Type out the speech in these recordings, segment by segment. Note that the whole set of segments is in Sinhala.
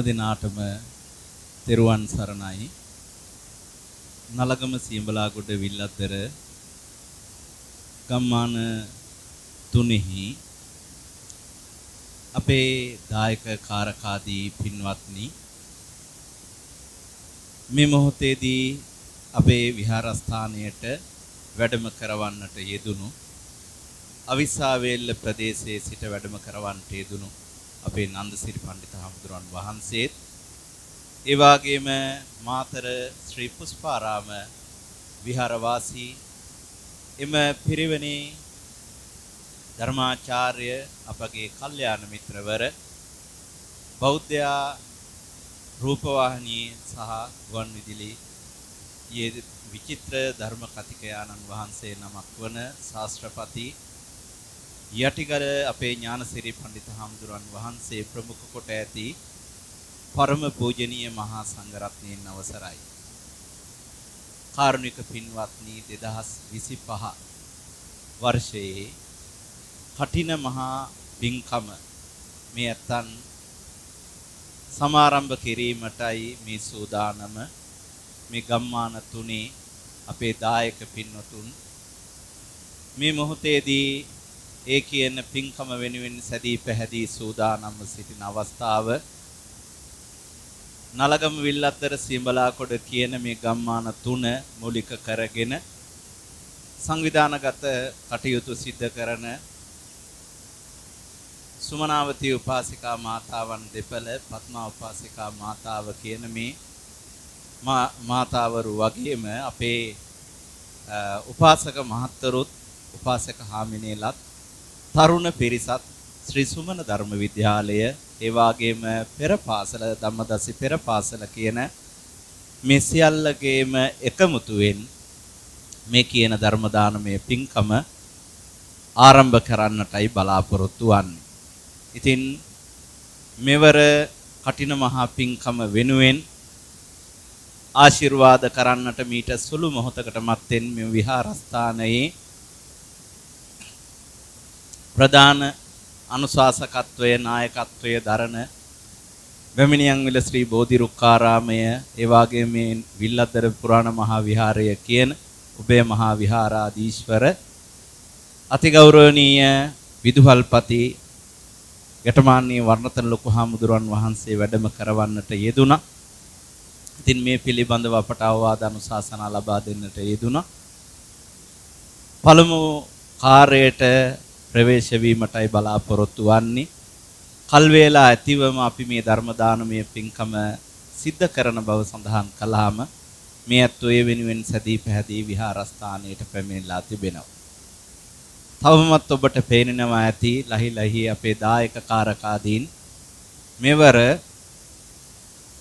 දිනාටම තෙරුවන් සරණයි. නලගම සියඹලාගොඩ විල්ලතර ගම්මාන තුනෙහි අපේ දායක කාරකාදී පින්වත්නි, මේ මොහොතේදී අපේ විහාරස්ථානයට වැඩම කරවන්නට යෙදුණු අවිස්සාවේල්ල ප්‍රදේශයේ සිට වැඩම කරවන්නට යෙදුණු අපේ නන්දසිරි පඬිත හාමුදුරන් වහන්සේත්, ඒ වගේම මාතර ශ්‍රී පුෂ්පාරාම විහාරවාසී එම පිරිවෙනේ ධර්මාචාර්ය අපගේ කල්යාණ මිත්‍රවර බෞද්ධයා රූපවාහිනී සහ ගුවන් විදුලි යේ විචිත්‍ර ධර්ම කතිකයාණන් වහන්සේ නමක් වන ශාස්ත්‍රපති යටිගල අපේ ඥානසිරි පඬිත හාමුදුරන් වහන්සේ ප්‍රමුඛ කොට ඇති පරම පූජනීය මහා සංඝරත්නයන් අවසරයි. කාරුණික පින්වත්නි, 2025 වර්ෂයේ කටින මහා පින්කම මේ ඇත්තන් සමාරම්භ කිරීමටයි මේ සූදානම. මේ ගම්මාන තුනේ අපේ දායක පින්වතුන් මේ මොහොතේදී ඒ කියන පින්කම වෙනුවෙන් සැදී පැහැදී සූදානම්ව සිටින අවස්ථාව නලගම විල්ලතර සියඹලාගොඩ කියන මේ ගම්මාන තුන මූලික කරගෙන සංවිධානගත කටයුතු සිද්ධ කරන සුමනාවතී උපාසිකා මාතාවන් දෙපළ, පద్මා උපාසිකා මාතාව කියන මේ මාතාවරු වගේම අපේ උපාසක මහත්වරුත්, උපාසක හාමිනේලත්, තරුණ පිරිසත්, ශ්‍රී සුමන ධර්ම විද්‍යාලය, ඒ වගේම පෙර පාසල, ධම්මදස්සි පෙර පාසල කියන මේ සියල්ලගේම එකමුතුවෙන් මේ කියන ධර්ම දානමය පින්කම ආරම්භ කරන්නටයි බලාපොරොත්තු වන්නේ. ඉතින් මෙවර කටින මහා පින්කම වෙනුවෙන් ආශිර්වාද කරන්නට මීට සුළු මොහොතකට මත්තෙන් මේ විහාරස්ථානයේ ප්‍රධාන අනුශාසකත්වයේ නායකත්වයේ දරන බැමිණියන්විල ශ්‍රී බෝධිරුක්කාරාමය, ඒ වගේම මේ විල්ලතර පුරාණ මහා විහාරය කියන උභය මහා විහාරාධීශ්වර අතිගෞරවනීය විදුහල්පති ගැටමාන්නේ වර්ණතන ලොකු හාමුදුරන් වහන්සේ වැඩම කරවන්නට යෙදුණා. ඉතින් මේ පිළිබඳව අපට අවවාද අනුශාසනා ලබා දෙන්නට යෙදුණා. පළමු කාර්යයට ප්‍රවේශ වීමටයි බලාපොරොත්තු වන්නේ. කල් වේලා ඇතිවම අපි මේ ධර්ම දානමය පින්කම සිද්ධ කරන බව සඳහන් කළාම මේ අත්වය වෙනුවෙන් සැදී පැහැදී විහාරස්ථානයට පැමිණලා තිබෙනවා. තවමත් ඔබට පේනවා ඇති ලහි ලහි අපේ දායක කාරකාදීන් මෙවර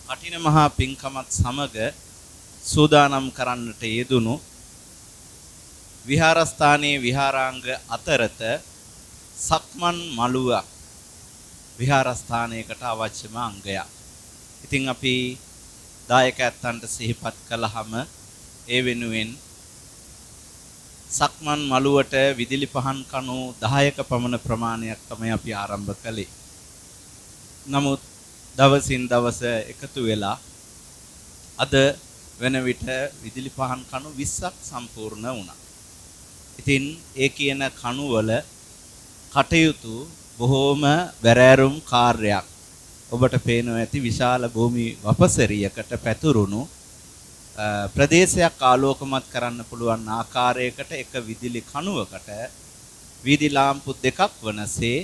කටින මහා පින්කමත් සමග සූදානම් කරන්නට යෙදුණු විහාරස්ථානයේ විහාරාංග අතරත සක්මන් මළුවක් විහාරස්ථානයකට අවශ්‍යම අංගයක්. ඉතින් අපි දායකයන්ට සිහිපත් කළාම ඒ වෙනුවෙන් සක්මන් මළුවට විදුලි පහන් කණු 10ක පමණ ප්‍රමාණයක් තමයි අපි ආරම්භ කළේ. නමුත් දවසින් දවස එකතු වෙලා අද වෙන විට විදුලි පහන් කණු 20ක් සම්පූර්ණ වුණා. ඉතින් ඒ කියන කණු වල කටයුතු බොහෝම වැරෑරුම් කාර්යයක්. ඔබට පේනවා ඇති විශාල භූමි වපසරියකට පැතුරුණු ප්‍රදේශයක් ආලෝකමත් කරන්න පුළුවන් ආකාරයකට එක විදුලි කණුවකට වීදි ලාම්පු දෙකක් වනසේ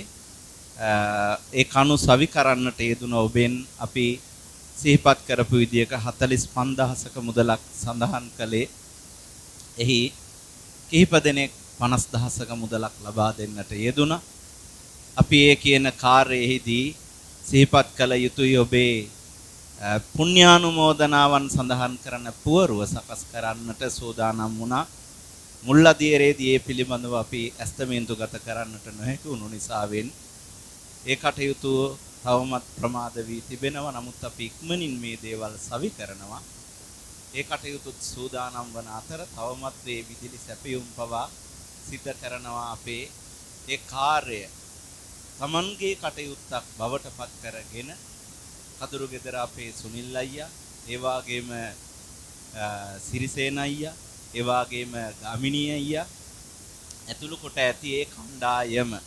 ඒ කණු සවි කරන්නට යෙදුන ඔබෙන් අපි සිහිපත් කරපු විදියක 45000ක මුදලක් සඳහන් කළේ. එහි කිහිප දෙනෙක් 50000ක මුදලක් ලබා දෙන්නට යෙදුණා. අපි ඒ කියන කාර්යයේදී සිහිපත් කළ යුතුයි ඔබේ පුණ්‍යානුමෝදනාවන් සඳහන් කරන පුවරුව සකස් කරන්නට සූදානම් වුණා. මුල්ලදියරේදී ඒ පිළිබඳව අපි ඇස්තමේන්තුගත කරන්නට නොහැකි වුණු නිසාවෙන් ඒ කටයුතු තවමත් ප්‍රමාද වී තිබෙනවා. නමුත් අපි ඉක්මනින් මේ දේවල් සවි කරනවා. ඒ කටයුතු සූදානම් වන අතර තවමත් මේ විදුලි සැපයුම් පවා සිද්ධ කරනවා. අපේ ඒ කාර්යය තමන්ගේ කටයුත්තක් බවට පත් කරගෙන කදුරු ගෙදර අපේ සුනිල් අයියා, ඒ වගේම සිරිසේන අයියා, ඒ වගේම ගාමිණී අයියා ඇතුළු කොට ඇති ඒ කණ්ඩායම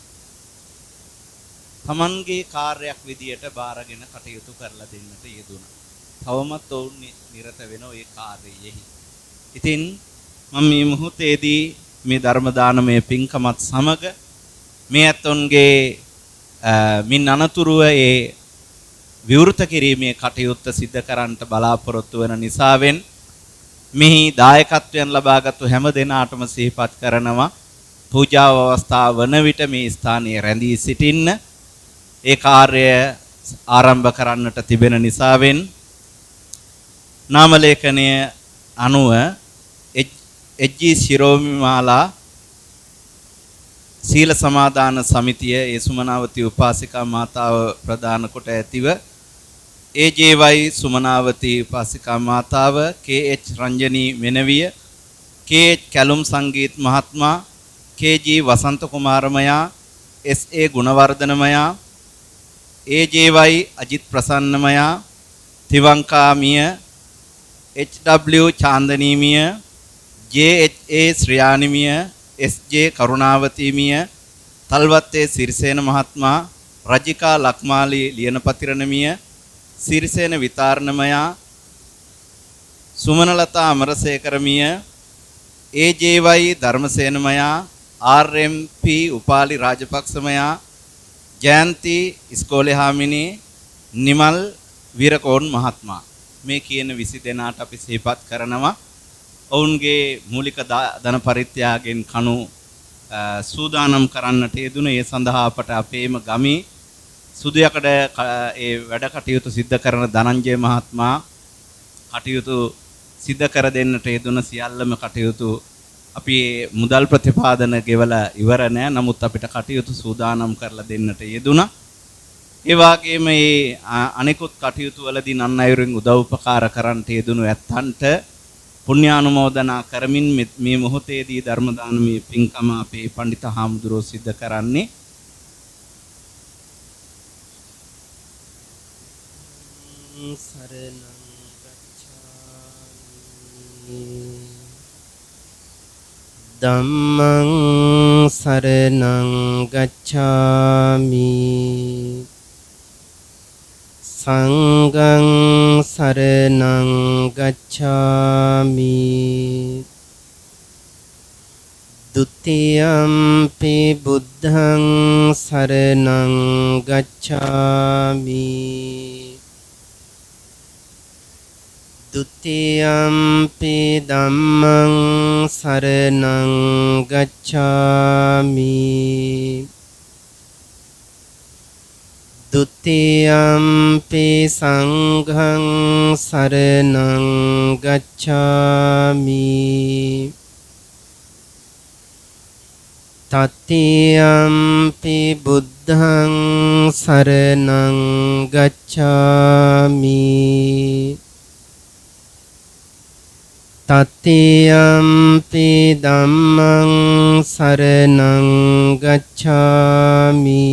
තමන්ගේ කාර්යයක් විදියට බාරගෙන කටයුතු කරලා දෙන්නට යෙදුණා. තවමත් ඔවුන් නිරත වෙන ওই කාර්යයෙහි. ඉතින් මම මේ මොහොතේදී මේ ධර්ම දානමය පින්කමත් සමග මේ ඇත්තොන්ගේ මින් අනතුරුව ඒ විවෘත කිරීමේ කටයුත්ත සිදු කරන්නට බලාපොරොත්තු වන නිසාවෙන් මෙහි දායකත්වයන් ලබාගත් හැම දෙනාටම සිහිපත් කරනවා පූජාව අවස්ථාව වන විට මේ ස්ථානයේ රැඳී සිටින්න ඒ කාර්ය ආරම්භ කරන්නට තිබෙන නිසාවෙන් නාම ලේඛනය අනුව එජ්ජී ශිරෝමිමාලා සීල සමාදාන සමිතිය ඒ සුමනාවති උපාසිකා මාතාව ප්‍රදාන කොට ඇතිව AJY Sumanawathi උපාසිකා මාතාව KH Ranjani මෙනවිය KH Kalum Sangeeth මහත්මයා KG වසන්ත කුමාරමයා SA ගුණවර්ධනමයා AJY Ajith ප්‍රසන්නමයා තිවංකාමිය HW චාන්දනීමිය JHA ශ්‍රියානිමිය SJ කරුණාවතීමිය තල්වත්තේ Sirisena මහත්මයා රජිකා ලක්මාලි ලියනපතිරණමිය සිරිසේන විතාරණමයා සුමනලතා අමරසේකරමිය AJY ධර්මසේනමයා RMP උපාලි රාජපක්ෂමයා ජයන්ති ඉස්කෝලේ හාමිනී නිමල් වීරකෝන් මහත්මයා මේ කියන 20 දෙනාට අපි සිහිපත් කරනවා. ඔවුන්ගේ මූලික ධන පරිත්‍යාගයෙන් කණු සූදානම් කරන්නට යෙදුන ඒ සඳහා අපට අපේම ගමේ සුදුයකඩ ඒ වැඩ කටයුතු සිද්ධ කරන ධනංජය මහත්මයා කටයුතු සිද්ධ කර දෙන්නට යෙදුන සියල්ලම කටයුතු අපි මුදල් ප්‍රතිපාදන ගෙවලා ඉවර නැහැ. නමුත් අපිට කටයුතු සූදානම් කරලා දෙන්නට යෙදුණා. ඒ වගේම මේ අනිකුත් කටයුතු වලදී නන් අයුරින් උදව් උපකාර කරන්නට යෙදුණු ඇත්තන්ට පුණ්‍යානුමෝදනා කරමින් මේ මොහොතේදී ධර්ම දානමය පින්කම අපේ පඬිත හාමුදුරුවෝ සිද්ධ කරන්නේ සරණං ගච්ඡාමි ධම්මං සරණං ගච්ඡාමි සංඝං සරණං ගච්ඡාමි ဒ ුතියම්පි බුද්ධං සරණං ගච්ඡාමි ဒ ුතියම්පි ධම්මං සරණං ගච්ඡාමි ဒ ුතියම්පි සංඝං සරණං ගච්ඡාමි တတိယံ පි බුද්ධං සරණං ගච්ඡාමි တတိယံ පි ධම්මං සරණං ගච්ඡාමි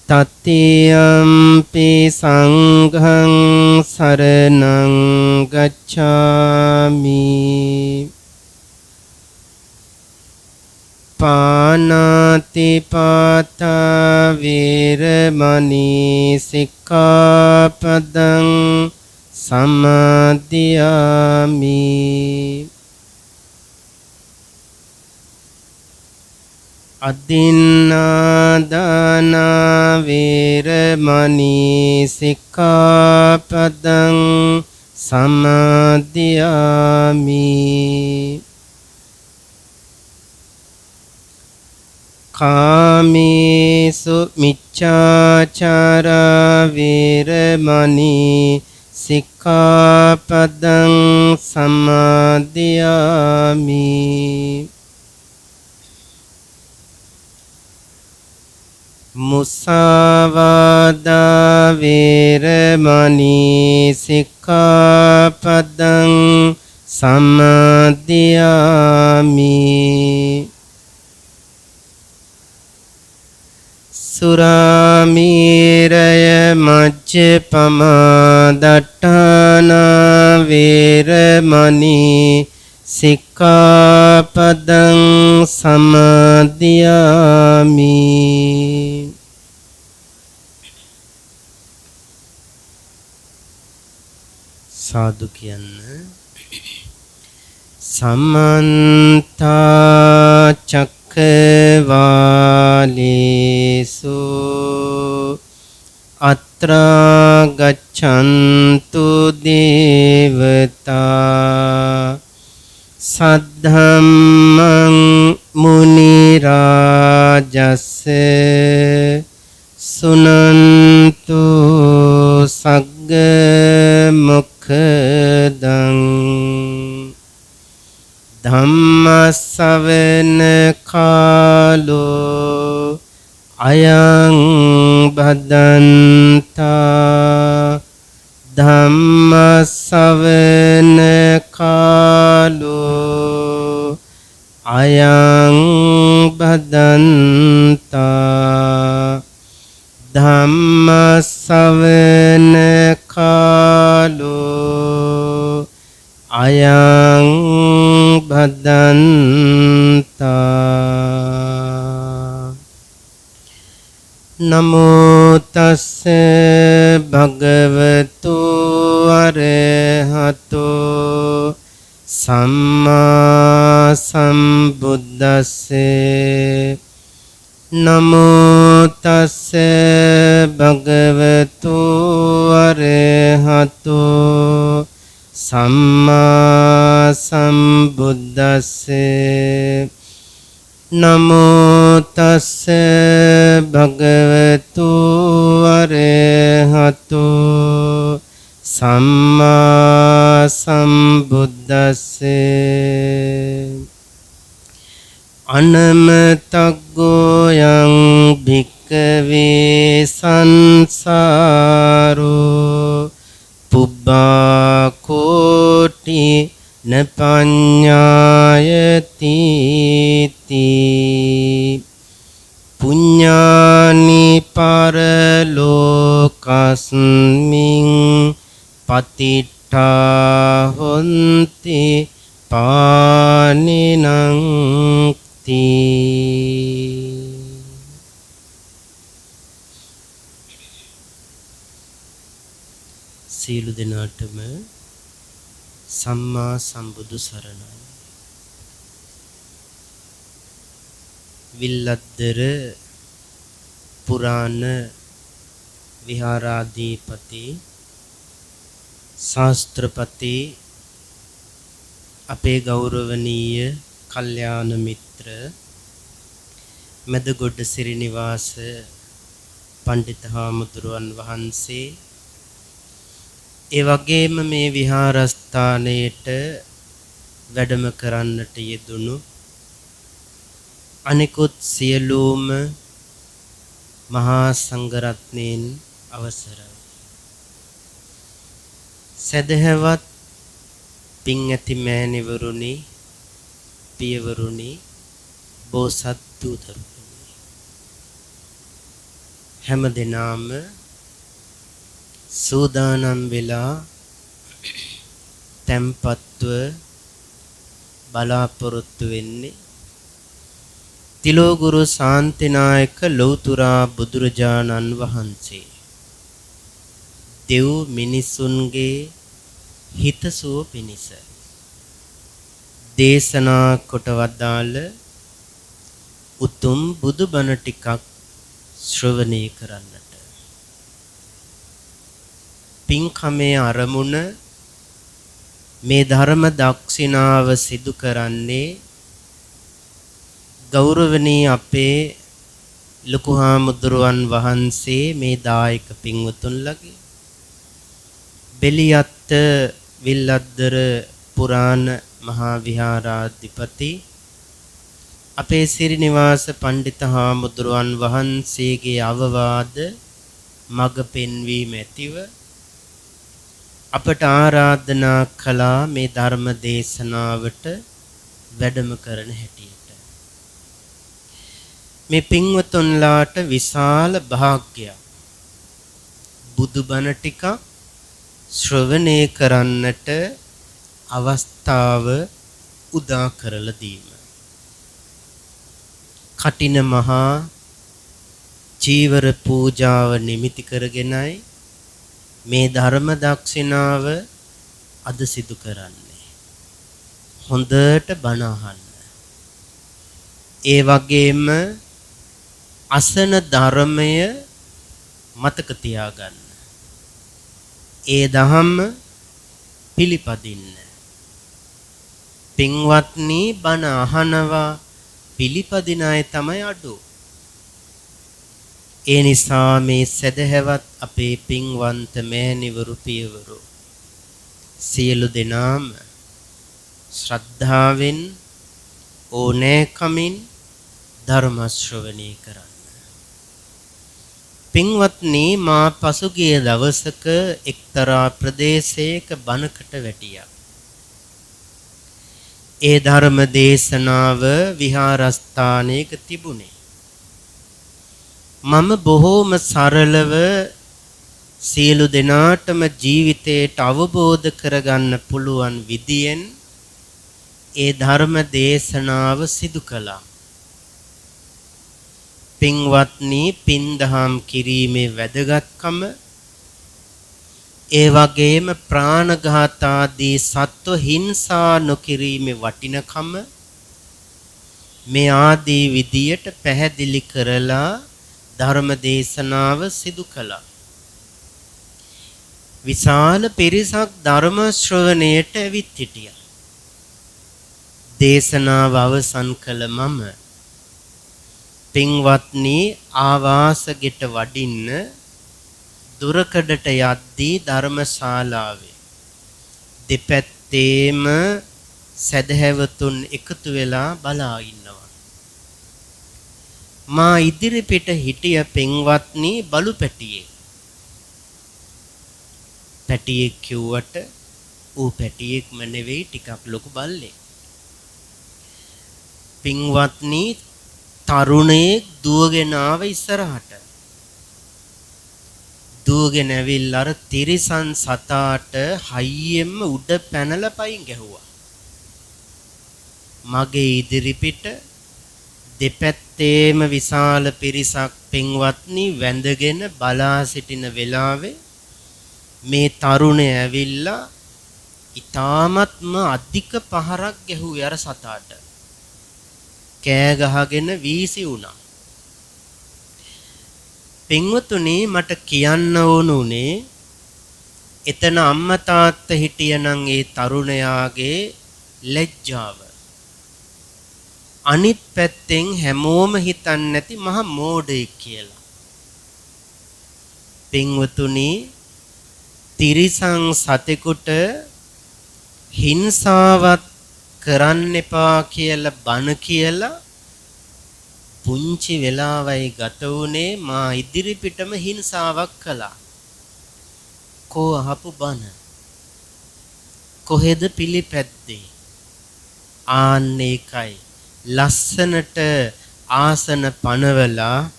တတိယံ පි සංඝං සරණං ගච්ඡාමි පානාති පාතා වේරමණී සික්ඛාපදං සමාදියාමි අදින්නාදාන වේරමණී සික්ඛාපදං සමාදියාමි කාමේසු මිච්ඡාචාරා වේරමණී සික්ඛාපදං සමාදියාමි මුසාවාදා වේරමණී සික්ඛාපදං සමාදියාමි සුරාමීරය මජ්ජපමා දට්ඨානා වේරමණී සික්ඛාපදං සමාදියාමි. සාදු කියන්න. සමන්ත චක්කවාලේසු අත්‍රා ගච්ඡන්තු දේවතා සද්ධම්මං මුනි රාජස්ස සුනන්තු සග්ග මොක්ඛදං ධම්මස්සවන කාලෝ අයං බදන්තා ධම්මස්සවන කාලෝ අයං බදන්තා ධම්මස්සවන කාලෝ අයං බදන්තා. නමෝ තස්ස භගවතු අරහතෝ සම්මා සම්බුද්දස්සේ. නමෝ තස්ස භගවතු අරහතෝ සම්මා සම්බුද්දස්සේ. නමෝ තස්ස භගවතු අරහතෝ සම්මා සම්බුද්දස්සේ. අනමතග්ගෝ යං භික්ඛවේ සංසාරෝ පුබ්බා කෝටි නපඤ්ඤායති තී පුඤ්ඤානි පරලෝකස්මින් පතිට්ඨා හොන්ති පානිනං තී. සීල දෙනාටම සම්මා සම්බුදු සරණයි. විල්ලද්දර පුරාණ විහාරාධිපති ශාස්ත්‍රපති අපේ ගෞරවනීය කල්යාණ මිත්‍ර මෙදගොඩ සිරි නිවාස පණ්ඩිත හාමුදුරුවන් වහන්සේ, ඒ වගේම මේ විහාරස්ථානයේට වැඩම කරන්නට යෙදුණු අනිකුත් සියලුම මහා සංඝරත්නයන් අවසරයි. සදහවත් පින් ඇති මෑණිවරුනි, පියවරුනි, බෝසත් දූතරුනි, හැම දිනම සූදානම් වෙලා tempatව බලාපොරොත්තු වෙන්නේ තිලෝගුරු ශාන්තිනායක ලෞතුරා බුදුරජාණන් වහන්සේ. දෙව් මිනිසුන්ගේ හිතසුව පිණිස දේශනා කොට වදාළ උතුම් බුදුබණ ටිකක් ශ්‍රවණය කරන්නට. පින්කමේ අරමුණ මේ ධර්ම දක්ෂිනාව සිදු කරන්නේ ගෞරවනීය අපේ ලොකු හාමුදුරුවන් වහන්සේ මේ දායක පින්වතුන්ලගේ බෙලියත්ත විල්ලද්දර පුරාණ මහා විහාරාධිපති අපේ සිරි නිවාස පණ්ඩිත හාමුදුරුවන් වහන්සේගේ අවවාද මඟ පෙන්වීම ඇතිව අපට ආරාධනා කළා මේ ධර්ම දේශනාවට වැඩම කරන හැටියට. මේ පින්වතුන්ලාට විශාල භාග්‍යයක්. බුදුබණ ටිකක් ශ්‍රවණය කරන්නට අවස්ථාව උදා කරලා දීම. කටින මහා චීවර පූජාව නිමිති කරගෙනයි මේ ධර්ම දක්ෂිනාව අද සිදු කරන්නේ. හොඳට බණ අහන්න. ඒ වගේම අසන ධර්මය මතක තියාගන්න. ඒ දහම පිළිපදින්න. පින්වත්නි බණ අහනවා පිළිපදින අය තමයි අඩු. ඒ නිසා මේ සදහැවත් අපේ පින්වන්ත මෑණිවරු පියවරු සියලු දෙනාම ශ්‍රද්ධාවෙන් ඕනෑකමින් ධර්ම ශ්‍රවණය කරන්න. පින්වත්නි මා පසුගිය දවසක එක්තරා ප්‍රදේශයක බණකට වැටියා. ඒ ධර්ම දේශනාව විහාරස්ථානයක තිබුණේ. මම බොහෝම සරලව සියලු දෙනාටම ජීවිතයට අවබෝධ කරගන්න පුළුවන් විදියෙන් ඒ ධර්ම දේශනාව සිදු කළා. පින්වත්නි පින්දහම් කිරීමේ වැදගත්කම ඒ වගේම ප්‍රාණඝාත ආදී සත්ව හිංසා නොකිරීමේ වටිනකම මේ ආදී විදියට පැහැදිලි කරලා ධර්ම දේශනාව සිදු කළා. විශාල පිරිසක් ධර්ම ශ්‍රවණයට ඇවිත් සිටියා. දේශනාව අවසන් කළ මම පින්වත්නි ආවාසගෙට වඩින්න දුරකඩට යද්දී ධර්මශාලාවේ දෙපැත්තේම සදහැවතුන් එකතු වෙලා බලා ඉන්නවා. මා ඉදිරිපිට හිටිය පින්වත්නි බලු පැටියෙක්. පැටියෙක් කිව්වට ඌ පැටියෙක්ම නෙවෙයි ටිකක් ලොකු බල්ලෙක්. පින්වත්නි තරුණයෙක් දුවගෙන ආව ඉස්සරහට. දුවගෙන ඇවිල්ලා අර තිරිසන් සතාට හයියෙන්ම උඩ පැනලා පයින් ගැහුවා. මගේ ඉදිරිපිට දෙපැත්තේම විශාල පිරිසක් පින්වත්නි වැඳගෙන බලා සිටින වෙලාවේ මේ තරුණය ඇවිල්ලා ඊ타මත්ම අධික පහරක් ගැහුවේ අර සතාට. කෑ ගහගෙන වීසි වුණා. පින්වතුනි මට කියන්න ඕනුනේ එතන අම්මා තාත්තා හිටියනම් ඒ තරුණයාගේ ලැජ්ජාව. අනිත් පැත්තෙන් හැමෝම හිතන්නේ නැති මහ මෝඩෙක් කියලා. පින්වතුනි තිරිසන් සතෙකුට හිංසාවක් කරන්න එපා කියලා බණ කියලා පුංචි වෙලාවයි ගත වුණේ මා ඉදිරිපිටම හිංසාවක් කළා. කෝ අහපු බණ කොහෙද පිළිපැද්දේ? ආන්න ඒකයි ලස්සනට ආසන පනවලා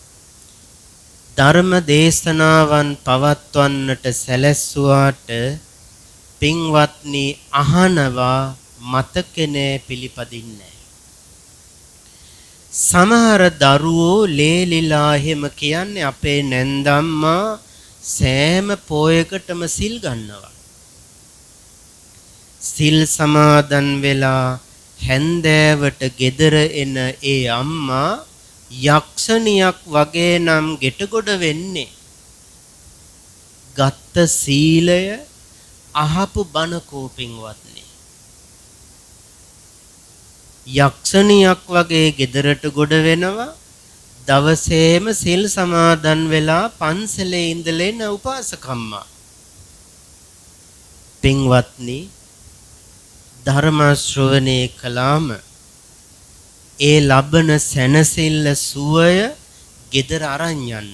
ධර්ම දේශනාවන් පවත්වන්නට සැලැස්සුවාට පින්වත්නි අහනවා මතකනේ පිළිපදින්නේ. සමහර දරුවෝ ලේලිලා එහෙම කියන්නේ අපේ නැන්දම්මා සෑම පොයකටම සිල් ගන්නවා. සිල් සමාදන් වෙලා හැන්දෑවට ගෙදර එන ඒ අම්මා යක්ෂණියක් වගේ නම් ගෙටගොඩ වෙන්නේ. ගත්ත සීලය අහපු බණ කෝපින්වත්නි. යක්ෂණියක් වගේ ගෙදරට ගොඩ වෙනවා. දවසේම සිල් සමාදන් වෙලා පන්සලේ ඉඳලා එන උපාසකම්මා. පින්වත්නි ධර්ම ශ්‍රවණය කළාම ඒ ලබන සැනසෙල්ල සුවය ගෙදර අරන් යන්න.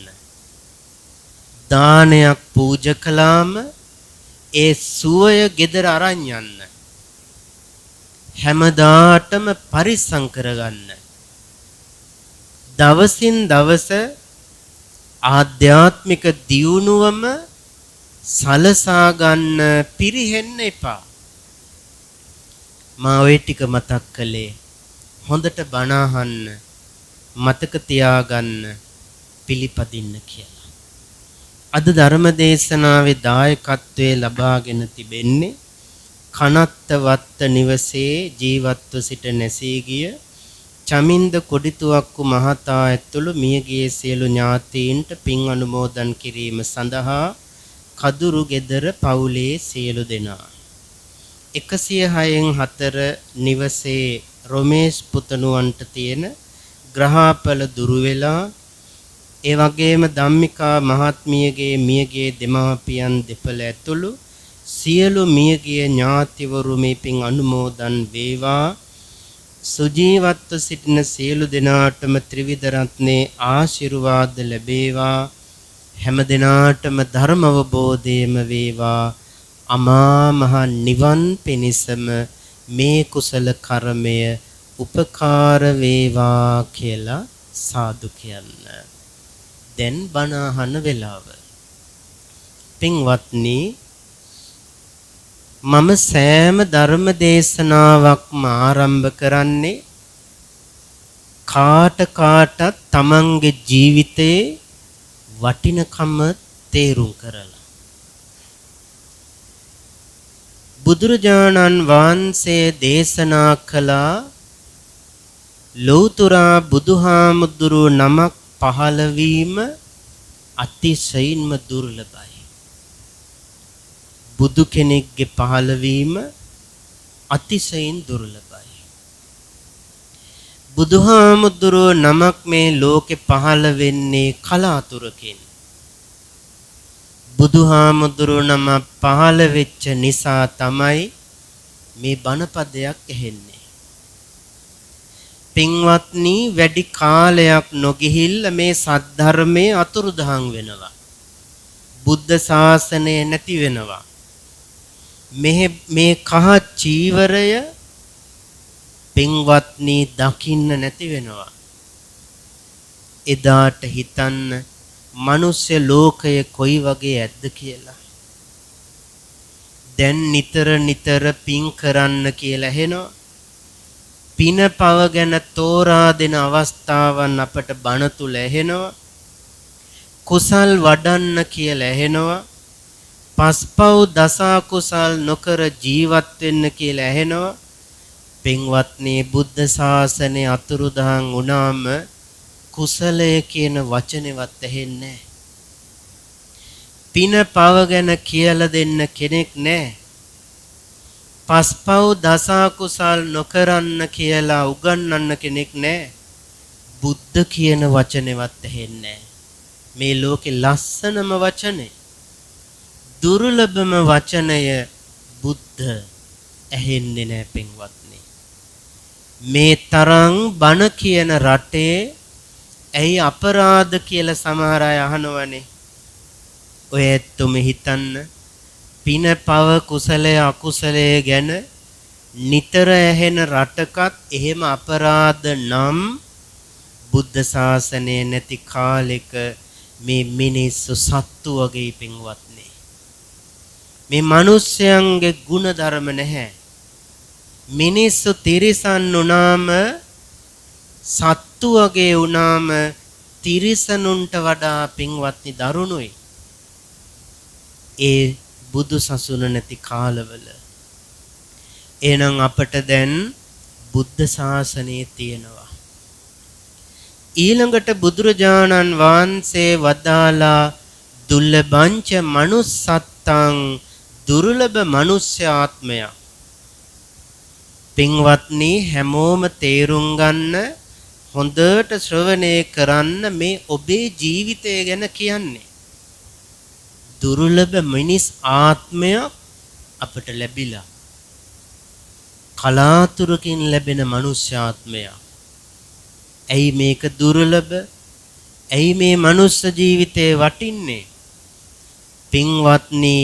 දානයක් පූජා කළාම ඒ සුවය ගෙදර අරන් යන්න. හැමදාටම පරිස්සම් කරගන්න. දවසින් දවස ආධ්‍යාත්මික දියුණුවම සලසා ගන්න පිරිහෙන්න එපා. මා ඔය ටික මතක් කළේ හොඳට බණ අහන්න, මතක තියාගන්න, පිළිපදින්න කියලා. අද ධර්ම දේශනාවේ දායකත්වයේ ලබාගෙන තිබෙන්නේ කනත්ත වත්ත නිවසේ ජීවත්ව සිට නැසී ගිය චමින්ද කොඩිතුවක්කු මහතා ඇතුළු මියගිය සියලු ඥාතීන්ට පින් අනුමෝදන් කිරීම සඳහා කදුරු ගෙදර පවුලේ සියලු දෙනා 106න් 4 නිවසේ රොමේෂ් පුතණුවන්ට තියෙන ග්‍රහාපල දුරු වෙලා ඒ වගේම ධම්මිකා මහත්මියගේ මියගේ දෙමාපියන් දෙපළ ඇතුළු සියලු මියගිය ඥාතිවරු මේ පින් අනුමෝදන් වේවා. සුජීවත්ව සිටින සියලු දෙනාටම ත්‍රිවිධ රත්නේ ආශිර්වාද ලැබේවා. හැම දිනාටම ධර්ම අවබෝධයම වේවා. අමා මහ නිවන් පිණිසම මේ කුසල කර්මය උපකාර වේවා කියලා සාදු කියන්න. දැන් බණ අහන වෙලාව. පින්වත්නි, මම සෑම ධර්ම දේශනාවක්ම ආරම්භ කරන්නේ කාටත් තමන්ගේ ජීවිතයේ වටිනකම තේරුම් කරලා. බුදුරජාණන් වහන්සේ දේශනා කළා ලෞතුරා බුදුහාමුදුරු නමක් පහළ වීම අතිශයින්ම දුර්ලභයි. බුදු කෙනෙක්ගේ පහළවීම අතිශයින් දුර්ලභයි. බුදුහාමුදුරුවෝ නමක් මේ ලෝකේ පහළ වෙන්නේ කලාතුරකින්. බුදුහාමුදුරුවෝ නම පහළ වෙච්ච නිසා තමයි මේ බණපදයක් ඇහෙන්නේ. පින්වත්නි, වැඩි කාලයක් නොගිහිල්ලා මේ සද්ධර්මයේ අතුරුදහන් වෙනවා. බුද්ධ ශාසනය නැති වෙනවා. මේ කහ චීවරය පින්වත්නි දකින්න නැති වෙනවා. එදාට හිතන්න මනුෂ්‍ය ලෝකය කොයි වගේ ඇද්ද කියලා. දැන් නිතර පින් කරන්න කියලා ඇහෙනවා. පින පව ගැන තෝරා දෙන අවස්ථාවන් අපට බණ තුල ඇහෙනවා. කුසල් වඩන්න කියලා ඇහෙනවා. පස්පව් දස කුසල් නොකර ජීවත් වෙන්න කියලා ඇහෙනවා. පින්වත්නි, බුද්ධ ශාසනය අතුරුදහන් වුණාම කුසලය කියන වචනේවත් ඇහෙන්නේ නැහැ. පින පව ගැන කියලා දෙන්න කෙනෙක් නැහැ. පස්පව් දස කුසල් නොකරන්න කියලා උගන්වන්න කෙනෙක් නැහැ. බුද්ධ කියන වචනේවත් ඇහෙන්නේ නැහැ. මේ ලෝකේ ලස්සනම වචනේ, දුර්ලභම වචනය බුද්ධ ඇහෙන්නේ නැහැ පින්වත්නි. මේ තරම් බණ කියන රටේ ඇයි අපරාධ කියලා සමහර අය අහනවනේ. ඔය ඇත්තම හිතන්න, පින පව කුසලය අකුසලය ගැන නිතර ඇහෙන රටකත් එහෙම අපරාධ නම් බුද්ධ ශාසනය නැති කාලෙක මේ මිනිස්සු සත්තු වගේ පින්වත්නි. මේ මිනිස්යන්ගේ ගුණ ධර්ම නැහැ. මිනිස්සු තිරිසන් වුණාම, සත්තු වගේ වුණාම තිරිසනුන්ට වඩා පින්වත්නි දරුණුයි. ඒ බුදු සසුන නැති කාලවල. එහෙනම් අපට දැන් බුද්ධ ශාසනය තියෙනවා. ඊළඟට බුදුරජාණන් වහන්සේ වදාලා දුර්ලභංච මනුස්සත්තං, දුර්ලභ මනුෂ්‍ය ආත්මය. පින්වත්නි, හැමෝම තේරුම් ගන්න, හොඳට ශ්‍රවණය කරන්න මේ ඔබේ ජීවිතය ගැන කියන්නේ. දුර්ලභ මිනිස් ආත්මය අපට ලැබිලා. කලාතුරකින් ලැබෙන මනුෂ්‍ය ආත්මය. ඇයි මේක දුර්ලභ? ඇයි මේ මනුස්ස ජීවිතේ වටින්නේ? පින්වත්නි,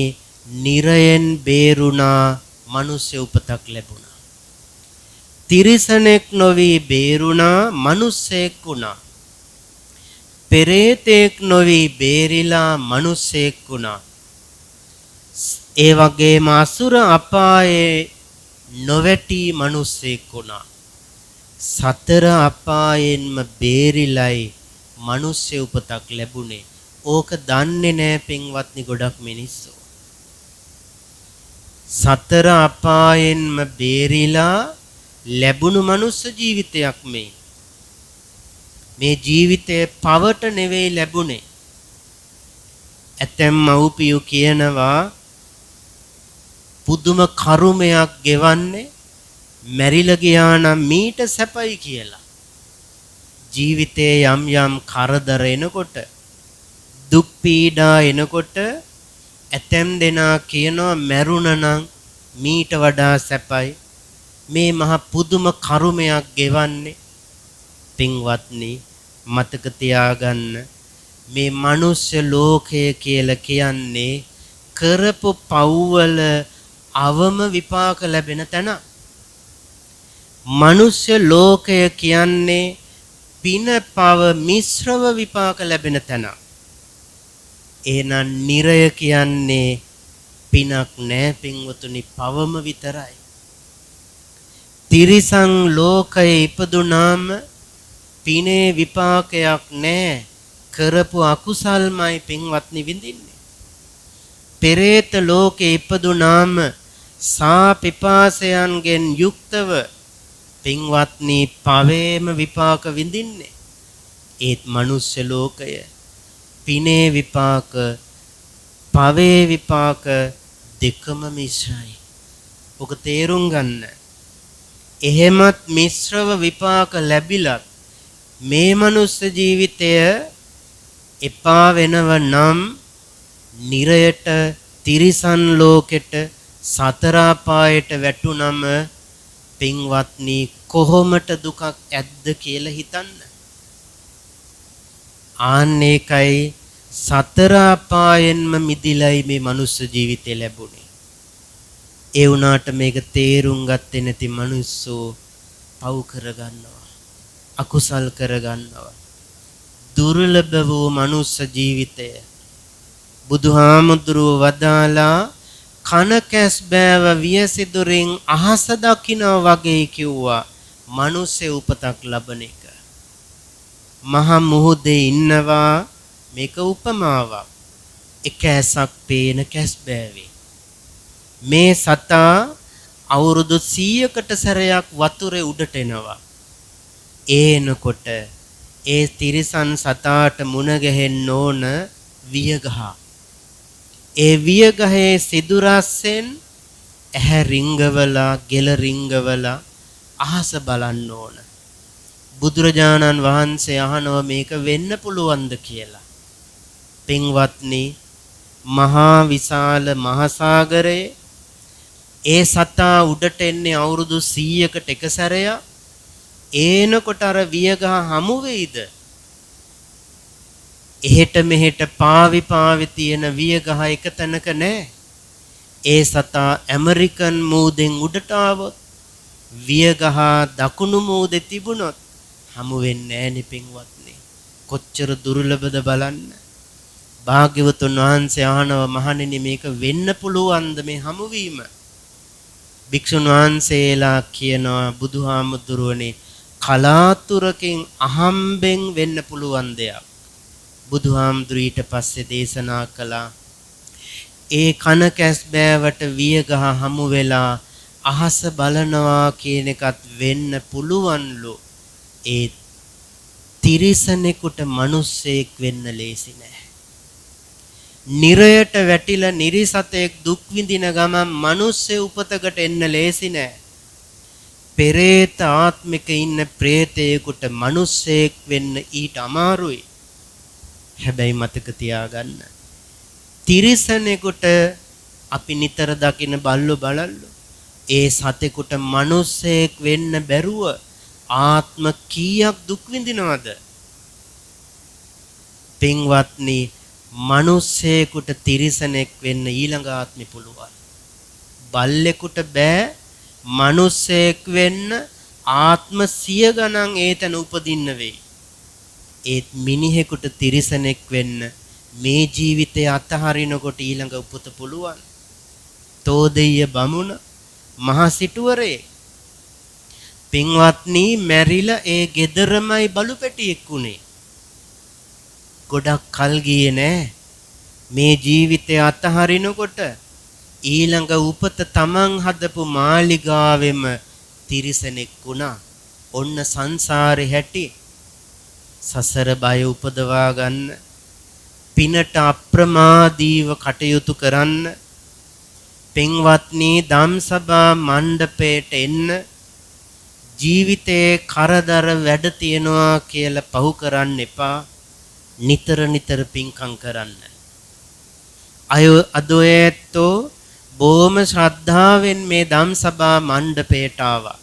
නිරයෙන් බේරුණා මනුෂ්‍ය උපතක් ලැබුණා. තිරිසනෙක් නොවි බේරුණා මනුස්සයෙක් වුණා. පෙරේතෙක් නොවි බේරිලා මිනිසෙක් වුණා. ඒ වගේම අසුර අපායේ නොවැටි මිනිසෙක් වුණා. සතර අපායෙන්ම බේරිලයි මිනිස්සු උපතක් ලැබුණේ. ඕක දන්නේ නැහැ පින්වත්නි ගොඩක් මිනිස්සු. සතර අපායෙන්ම බේරිලා ලැබුණු මනුස්ස ජීවිතයක් මේ. මේ ජීවිතේ පවට නෙවෙයි ලැබුණේ. ඇතැම් මව්පියෝ කියනවා පුදුම කරුමයක් ගෙවන්නේ මැරිලා ගියා නම් මීට සැපයි කියලා. ජීවිතේ යම් යම් කරදර එනකොට දුක් පීඩා එනකොට ඇතැම් දෙනා කියනවා මැරුණා නම් මීට වඩා සැපයි. මේ මහ පුදුම කරුමයක් ගෙවන්නේ. පින්වත්නි මතක තියාගන්න මේ මනුෂ්‍ය ලෝකය කියලා කියන්නේ කරපු පව්වල අවම විපාක ලැබෙන තැන. මනුෂ්‍ය ලෝකය කියන්නේ පින පව මිශ්‍රව විපාක ලැබෙන තැන. එහෙනම් නිරය කියන්නේ පිනක් නෑ පින්වතුනි පවම විතරයි. තිරිසන් ලෝකයේ ඉපදුනාම පිනේ විපාකයක් නෑ කරපු අකුසල්මයි පින්වත්නි විඳින්නේ. පෙරේත ලෝකේ ඉපදුනාම සා පිපාසයන්ගෙන් යුක්තව පින්වත්නි පවේම විපාක විඳින්නේ. ඒත් මනුෂ්‍ය ලෝකය පිනේ විපාක පවේ විපාක දෙකම මිශ්‍රයි. ඔක තේරුම් ගන්න. එහෙමත් මිශ්‍රව විපාක ලැබිලත් මේ මනුස්ස ජීවිතය එපා වෙනව නම් නිරයට තිරිසන් ලෝකෙට සතර අපායට වැටුනම පින්වත්නි කොහොමට දුකක් ඇද්ද කියලා හිතන්න. ආන්නේකයි සතර අපායෙන්ම මිදිලයි මේ මනුස්ස ජීවිතය ලැබුණේ. ඒ වුණාට මේක තේරුම් ගත්තේ නැති මිනිස්සු පව් කරගන්නවා. අකුසල් කරගන්නවා. දුර්ලභ වූ මනුස්ස ජීවිතය බුදුහාමුදුරුව වදාලා කන කැස් බෑව වියසිදුරින් අහස දකිනා වගේ කිව්වා මනුස්ස උපතක් ලබන එක. මහ මුහුදේ ඉන්නවා මේක උපමාවක්. එක ඇසක් පේන කැස් බෑවේ. මේ සතා අවුරුදු 100කට සැරයක් වතුරේ උඩට එනවා. එනකොට ඒ තිරිසන් සතාට මුණ ගැහෙන්න ඕන වියගහ. ඒ වියගහේ සිදුරස්සෙන් ඇහැ රිංගවලා ගෙල වරිංගවලා අහස බලන්න ඕන. බුදුරජාණන් වහන්සේ අහනවා මේක වෙන්න පුළුවන්ද කියලා. පින්වත්නි මහා විශාල මහසાગරයේ ඒ සතා උඩට එන්නේ අවුරුදු 100කට එක සැරයක්. එනකොට අර වියගහ හමු වෙයිද? එහෙට මෙහෙට පාවි පාවි තියෙන වියගහ එක තැනක නැහැ. ඒ සතා ඇමරිකන් මූදෙන් උඩට ආවොත් වියගහ දකුණු මූදේ තිබුණොත් හමු වෙන්නේ නැහැ නේ පින්වත්නි. කොච්චර දුර්ලභද බලන්න. භාග්‍යවතුන් වහන්සේ අහනවා මහණෙනි මේක වෙන්න පුළුවන්ද මේ හමුවීම? භික්ෂුන් වහන්සේලා කියනවා බුදුහාමුදුරුවනේ කලාතුරකින් අහම්බෙන් වෙන්න පුළුවන් දෙයක්. බුදුහාමුදුරු ඊට පස්සේ දේශනා කළා ඒ කන කැස් බෑවට වියගහ හමු වෙලා අහස බලනවා කියන එකත් වෙන්න පුළුවන්ලු. ඒ තිරිසනෙකුට මිනිස්සෙක් වෙන්න ලේසි නෑ. නිරයට වැටිලා නිරිසතෙක් දුක් විඳින ගමන් මිනිස්සෙ උපතකට එන්න ලේසි නෑ. පෙරේත ආත්මික ඉන්න ප්‍රේතයෙකුට මිනිස්සෙක් වෙන්න ඊට අමාරුයි. හැබැයි මතක තියාගන්න. තිරිසනෙකුට අපි නිතර දකින බල්ලෝ බලල්ලෝ ඒ සතෙකුට මිනිස්සෙක් වෙන්න බැරුව ආත්ම කීයක් දුක් විඳිනවද? පින්වත්නි මිනිස්සෙකුට තිරිසනෙක් වෙන්න ඊළඟ ආත්මෙ පුළුවන්. බල්ලෙකුට බෑ මිනිස්සෙක් වෙන්න ආත්ම 100 ගණන් ඒතන උපදින්න වෙයි. ඒත් මිනිහෙකුට තිරිසනෙක් වෙන්න මේ ජීවිතය අතහරිනකොට ඊළඟ උපත පුළුවන්. තෝදෙය බමුණ මහ සිටුවරේ පින්වත්නි මැරිලා ඒ ගෙදරමයි බලුපැටියෙක් උනේ. ගොඩක් කල් ගියේ නෑ. මේ ජීවිතය අතහරිනකොට ඊළඟ උපත තමන් හදපු මාලිගාවෙම තිරිසනෙක් වුණා. ඔන්න සංසාරේ හැටි. සසර බය උපදවා ගන්න, පිනට අප්‍රමාදීව කටයුතු කරන්න, පින්වත්නි ධම්සභා මණ්ඩපයට එන්න, ජීවිතේ කරදර වැඩ තියනවා කියලා පහු කරන්න එපා. නිතර නිතර පින්කම් කරන්න. අද ඔයත්ෝ බොහොම ශ්‍රද්ධාවෙන් මේ ධම්සභා මණ්ඩපයට ආවා.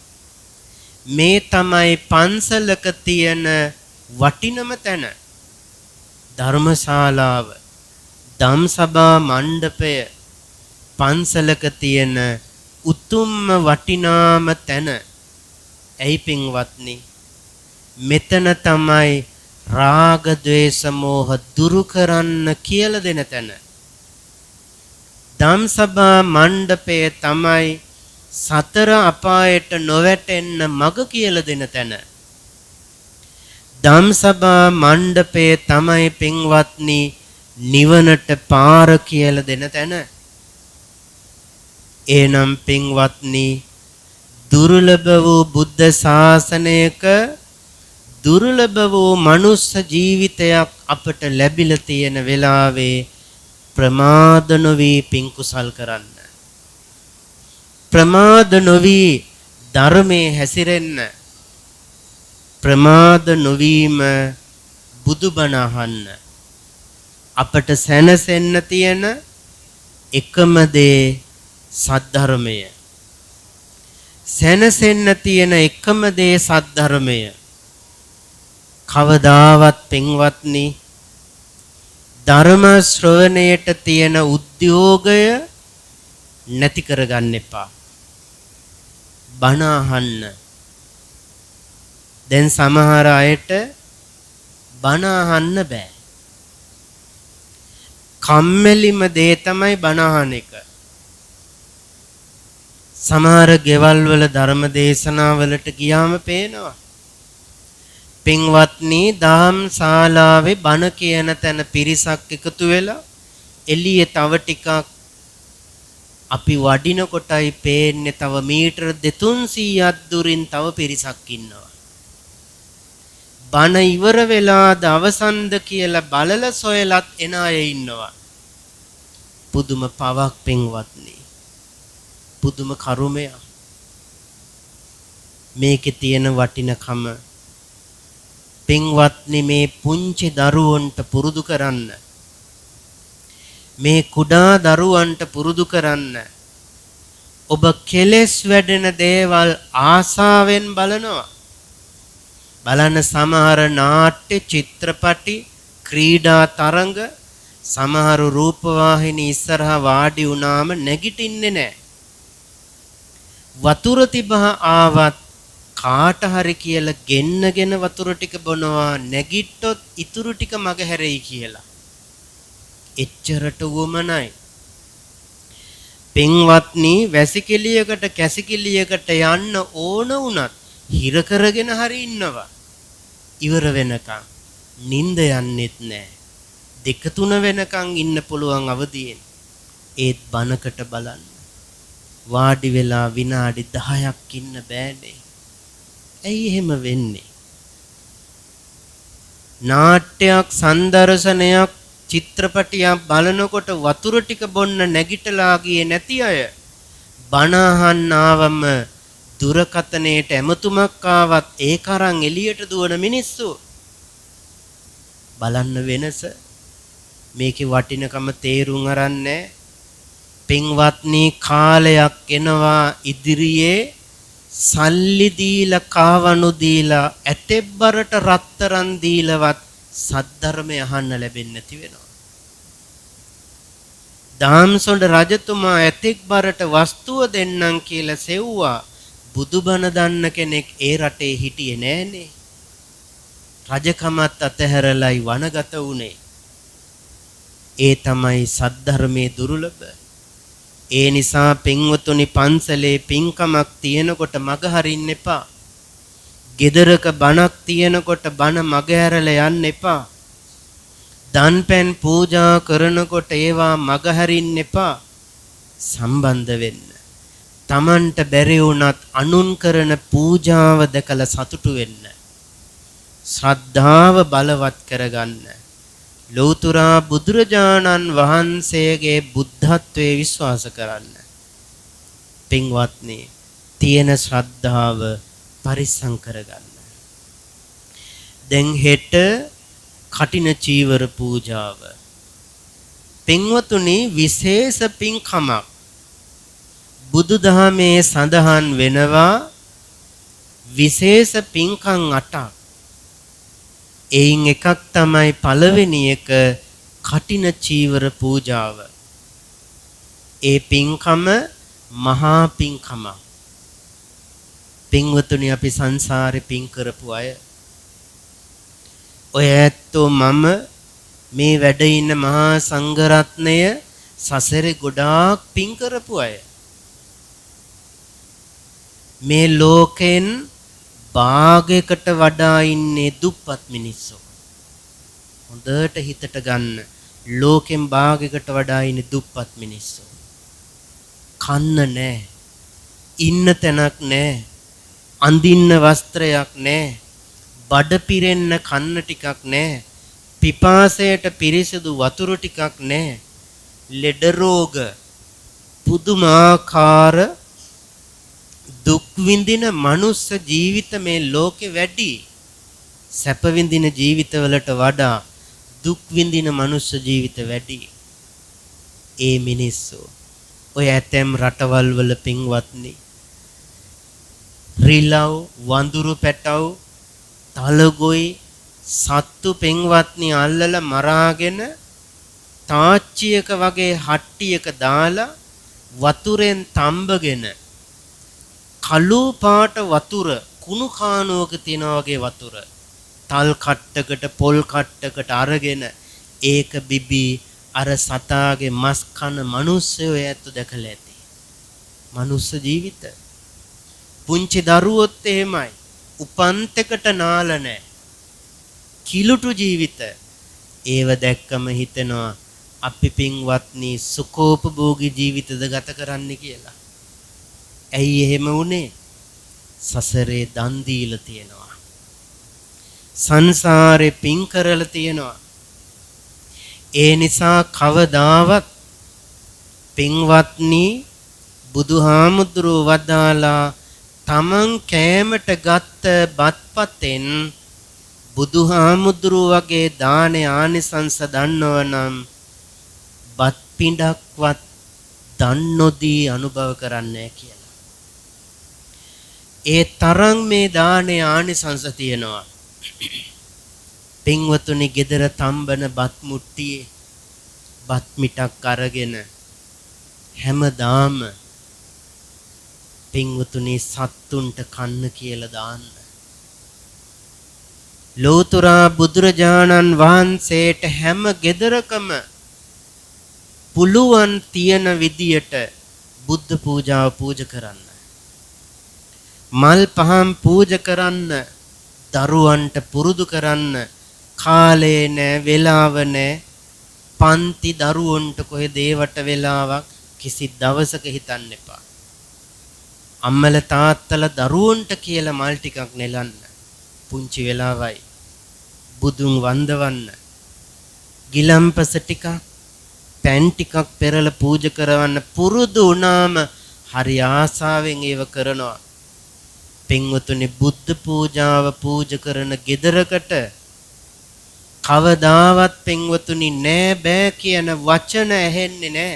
මේ තමයි පන්සලක තියෙන වටිනම තැන. ධර්මශාලාව, ධම්සභා මණ්ඩපය පන්සලක තියෙන උතුම්ම වටිනාම තැන. ඇයි පින්වත්නි? මෙතන තමයි රාග ద్వේෂ මෝහ දුරු කරන්න කියලා දෙන තැන. ධම්සභා මණ්ඩපය තමයි සතර අපායට නොවැටෙන්න මඟ කියලා දෙන තැන. ධම්සභා මණ්ඩපය තමයි පින්වත්නි නිවනට පාර කියලා දෙන තැන. එනම් පින්වත්නි දුර්ලභ වූ බුද්ධ ශාසනයක දුර්ලභ වූ මනුස්ස ජීවිතයක් අපට ලැබිලා තියෙන වෙලාවේ ප්‍රමාද නොවි පින් කුසල් කරන්න. ප්‍රමාද නොවි ධර්මයේ හැසිරෙන්න. ප්‍රමාද නොවීම බුදුබණ අහන්න. අපට සැනසෙන්න තියෙන එකම දේ සද්ධර්මය. සැනසෙන්න තියෙන එකම දේ සද්ධර්මය. කවදාවත් පින්වත්නි ධර්ම ශ්‍රවණයට තියෙන උද්‍යෝගය නැති කරගන්න එපා. බණ අහන්න. දැන් සමහර අයට බණ අහන්න බෑ. කම්මැලිම දේ තමයි බණ අහන එක. සමහර ගෙවල් වල ධර්ම දේශනාවලට ගියාම පේනවා. පින්වත්නි දහම් ශාලාවේ බණ කියන තැන පිරිසක් එකතු වෙලා එළියේ තව ටිකක් අපි වඩින කොටයි පේන්නේ තව මීටර 200ක් දුරින් තව පිරිසක් ඉන්නවා. බණ ඉවර වෙලාද අවසන්ද කියලා බලලා සොයලත් එන අය ඉන්නවා. පුදුම පවක් පින්වත්නි. පුදුම කරුමයක්. මේකේ තියෙන වටිනකම පින්වත්නි මේ පුංචි දරුවන්ට පුරුදු කරන්න. මේ කුඩා දරුවන්ට පුරුදු කරන්න. ඔබ කෙලෙස් වැඩෙන දේවල් ආසාවෙන් බලනවා. බලන්න සමහර නාට්‍ය චිත්‍රපටි ක්‍රීඩා තරඟ සමහර රූපවාහිනී ඉස්සරහා වාඩි වුණාම නැගිටින්නේ නැහැ. වතුර තිබහ ආවත් කාට හරි කියලා ගෙන්නගෙන වතුර ටික බොනවා නැගිට්ටොත් ඉතුරු ටික මග හැරෙයි කියලා. එච්චරට වමනයි. පින්වත්නි වැසිකිළියකට කැසිකිළියකට යන්න ඕන වුණත් හිර කරගෙන හරි ඉන්නවා. ඉවර වෙනකන් නිින්ද යන්නෙත් නැහැ. 2-3 වෙනකන් ඉන්න පුළුවන් අවදියෙන්. ඒත් බනකට බලන්න. වාඩි වෙලා විනාඩි 10ක් ඉන්න බෑනේ. ඇයි එහෙම වෙන්නේ? නාට්‍යයක් සංදර්ශනයක් චිත්‍රපටියක් බලනකොට වතුර ටික බොන්න නැගිටලා ගියේ නැති අය බණ අහන්න ආවම දුරකතනේට ඇමතුමක් ආවත් ඒක අරන් එළියට දුවන මිනිස්සු. බලන්න වෙනස. මේකේ වටිනකම තේරුම් අරන්නේ. පින්වත්නි කාලයක් එනවා ඉදිරියේ සල්ලි දීලා කාවණු දීලා ඇතෙබ්බරට රත්තරන් දීලවත් සද්ධර්මය අහන්න ලැබෙන්නේ නැති වෙනවා. දාම්සොඬ රජතුමා ඇතෙක්බරට වස්තුව දෙන්නම් කියලා සෙව්වා. බුදුබණ දන්න කෙනෙක් ඒ රටේ හිටියේ නෑනේ. රජකමත් අතහැරලයි වනගත වුණේ. ඒ තමයි සද්ධර්මයේ දුර්ලභ. ඒ නිසා පින්වතුනි පන්සලේ පින්කමක් තියෙනකොට මග හරින්න එපා. ගෙදරක බණක් තියෙනකොට බණ මග හැරලා යන්න එපා. දන්පැන් පූජා කරනකොට ඒවා මග හරින්න එපා. සම්බන්ධ වෙන්න. Tamanට බැරි වුණත් අනුන් කරන පූජාව දැකලා සතුටු වෙන්න. ශ්‍රද්ධාව බලවත් කරගන්න. ලෞතුරා බුදුරජාණන් වහන්සේගේ බුද්ධත්වයේ විශ්වාස කරන්න. පින්වත්නි, තියෙන ශ්‍රද්ධාව පරිස්සම් කරගන්න. දැන් හෙට කටින චීවර පූජාව. පින්වතුනි, විශේෂ පින්කමක් බුදුදහමේ සඳහන් වෙනවා. විශේෂ පින්කම් 8ක්. එයින් එකක් තමයි පළවෙනි එක කටින චීවර පූජාව. ඒ පින්කම මහා පින්කම. පින්වතුනි, අපි සංසාරේ පින් කරපු අය. ඔය ඇත්තෝ මම මේ වැඩ ඉන්න මහා සංඝරත්නය සසරේ ගොඩාක් පින් කරපු අය. මේ ලෝකෙන් භාගයකට වඩා ඉන්නේ දුප්පත් මිනිස්සු. හොඳට හිතට ගන්න. ලෝකෙන් භාගයකට වඩා ඉන්නේ දුප්පත් මිනිස්සු. කන්න නැහැ. ඉන්න තැනක් නැහැ. අඳින්න වස්ත්‍රයක් නැහැ. බඩ පිරෙන්න කන්න ටිකක් නැහැ. පිපාසයට පිරිසිදු වතුර ටිකක් නැහැ. ලෙඩ රෝග පුදුමාකාර දුක් විඳින මනුස්ස ජීවිත මේ ලෝකෙ වැඩි. සැප විඳින ජීවිතවලට වඩා දුක් විඳින මනුස්ස ජීවිත වැඩි. ඒ මිනිස්සු ඔය ඇතැම් රටවල් වල පින්වත්නි, රිලව්, වඳුරු පැටව්, තලගොයි සත්තු පින්වත්නි අල්ලලා මරාගෙන තාච්චියක වගේ හට්ටියක දාලා වතුරෙන් තඹගෙන කළු පාට වතුර කුණු කානුවක තියන වගේ වතුර තල් කට්ටකට පොල් කට්ටකට අරගෙන ඒක බිබී අර සතාගේ මස් කන මිනිස්සු ඇත්ත දැකලා ඇති. මනුස්ස ජීවිත. පුංචි දරුවොත් එහෙමයි. උපන්තකට නාල නැහැ. කිලුටු ජීවිත. ඒව දැක්කම හිතෙනවා අපි පින්වත්නි සුඛෝපභෝගී ජීවිතද ගත කරන්නේ කියලා. ඇයි එහෙම වුනේ? සසරේ දන් දීලා තියෙනවා. සංසාරේ පින් කරලා තියෙනවා. ඒ නිසා කවදාවත් පින්වත්නි බුදුහාමුදුරුව වදාලා තමන් කෑමට ගත්ත බත්පතෙන් බුදුහාමුදුරුව වගේ දානේ ආනිසංස දන්නවනම් බත් පිඬක්වත් දන් නොදී අනුභව කරන්නේ කියලා. ඒ තරම් මේ දානේ ආනිසංස තියෙනවා. පින්වතුනි, ගෙදර තම්බන බත් මුට්ටියේ බත් මිටක් අරගෙන හැමදාම පින්වතුනි සත්තුන්ට කන්න කියලා දාන්න. ලෝතුරා බුදුරජාණන් වහන්සේට හැම ගෙදරකම පුළුවන් තියෙන විදියට බුද්ධ පූජාව පූජා කරන්න. මල් පහන් පූජා කරන්න. දරුවන්ට පුරුදු කරන්න. කාලේ නැ, වෙලාව නැ. පන්ති දරුවන්ට කොහෙද ඒවට වෙලාවක් කිසි දවසක හිතන්න එපා. අම්මල තාත්තල දරුවන්ට කියලා මල් ටිකක් නෙලන්න. පුංචි වෙලාවයි. බුදුන් වන්දවන්න. ගිලම්පස ටිකක්, පැන් ටිකක් පෙරලා පූජා කරවන්න පුරුදු වුණාම හරි ආසාවෙන් ඒව කරනවා. පින්වතුනි, බුද්ධ පූජාව පූජා කරන ගෙදරකට කවදාවත් පින්වතුනි නෑ බෑ කියන වචන ඇහෙන්නේ නෑ.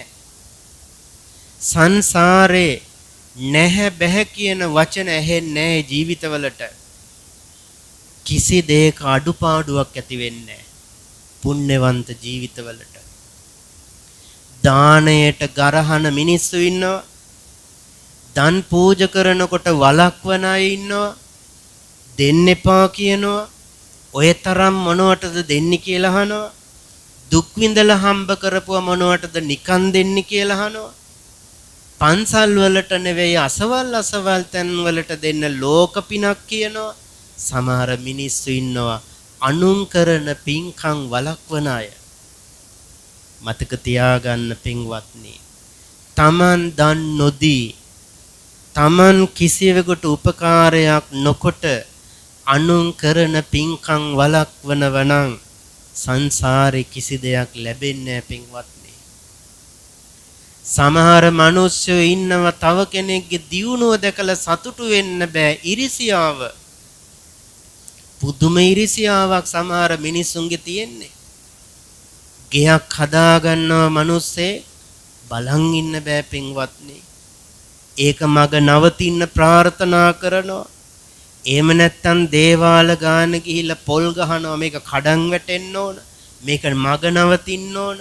සංසාරේ නැහැ බෑ කියන වචන ඇහෙන්නේ නෑ ජීවිතවලට. කිසි දෙයක අඩුපාඩුවක් ඇති වෙන්නේ නෑ පුණ්‍යවන්ත ජීවිතවලට. දාණයට ගරහන මිනිස්සු ඉන්නවා. දන් පූජා කරනකොට වළක්වන අය ඉන්නවා. දෙන්න එපා කියනවා. ඔය තරම් මොනවටද දෙන්නේ කියලා අහනවා. දුක් විඳලා හම්බ කරපුවා මොනවටද නිකන් දෙන්නේ කියලා අහනවා. පන්සල් වලට නෙවෙයි අසවල් තැන් වලට දෙන්න ලෝක පිනක් කියනවා. සමහර මිනිස්සු ඉන්නවා අනුන් කරන පින්කම් වළක්වන අය. මතක තියාගන්න පින්වත්නි. Taman දන් නොදී Taman කිසිවෙකුට උපකාරයක් නොකොට අනුන් කරන පින්කම් වළක්වනව නම් සංසාරේ කිසි දෙයක් ලැබෙන්නේ නැහැ පින්වත්නි. සමහර මිනිස්සු ඉන්නවා තව කෙනෙක්ගේ දියුණුව දැකලා සතුටු වෙන්න බෑ. ඉරිසියාව. පුදුම ඉරිසියාවක් සමහර මිනිස්සුන්ගේ තියෙන්නේ. ගෙයක් හදාගන්නව මිනිස්සේ බලන් ඉන්න බෑ පින්වත්නි. ඒක මග නවතින්න ප්‍රාර්ථනා කරනවා. එහෙම නැත්තම් දේවාල ගාන ගිහිල්ලා පොල් ගහනවා මේක කඩන් වැටෙන්න ඕන. මේක මග නවතින්න ඕන.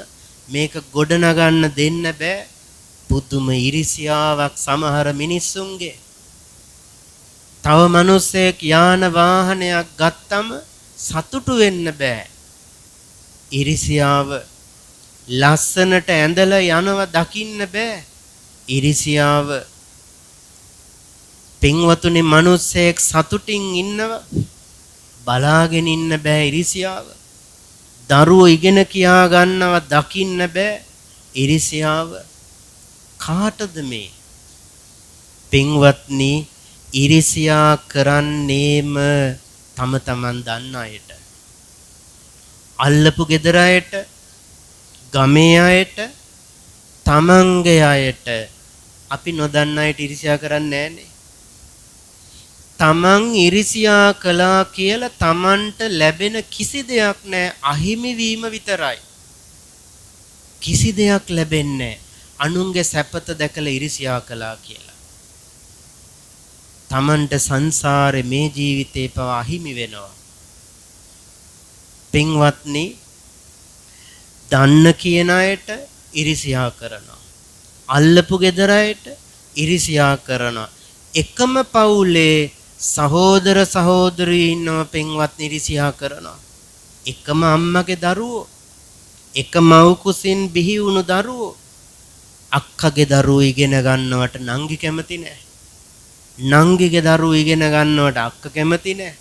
මේක ගොඩ නගන්න දෙන්න බෑ. පුදුම ඉරිසියාවක් සමහර මිනිස්සුන්ගේ. තව මිනිස්සෙක් යාන වාහනයක් ගත්තම සතුටු වෙන්න බෑ. ඉරිසියාව. ලස්සනට ඇඳලා යනවා දකින්න බෑ. ඉරිසියාව. පින්වතුනි මිනිස්සෙක් සතුටින් ඉන්නව බලාගෙන ඉන්න බෑ. ඉරිසියාව. දරුවෝ ඉගෙන කියා ගන්නව දකින්න බෑ. ඉරිසියාව. කාටද මේ? පින්වත්නි ඉරිසියා කරන්නේම තම තමන් දන්න අයට. අල්ලපු ගෙදර අයට, ගමේ අයට, තමන්ගේ අයට. අපි නොදන්න අයට ඉරිසියා කරන්නේ නැහනේ. තමන් ඉරිසියා කළා කියලා තමන්ට ලැබෙන කිසි දෙයක් නැහැ. අහිමි වීම විතරයි. කිසි දෙයක් ලැබෙන්නේ නැහැ. අනුන්ගේ සැපත දැකලා ඉරිසියා කළා කියලා. තමන්ට සංසාරේ මේ ජීවිතේ පවා අහිමි වෙනවා. පින්වත්නි දන්න කියන අයට ඉරිසියා කරනවා. අල්ලපු ගෙදර අයට ඉරිසියා කරනවා. එකම පවුලේ සහෝදර සහෝදරී ඉන්නව පින්වත්නි ඉරිසියා කරනවා. එකම අම්මගේ දරුවෝ, එක මව් කුසින් බිහි වුණු දරුවෝ අක්කගේ දරුවෝ ඉගෙන ගන්නවට නංගි කැමති නැහැ. නංගිගේ දරුවෝ ඉගෙන ගන්නවට අක්ක කැමති නැහැ.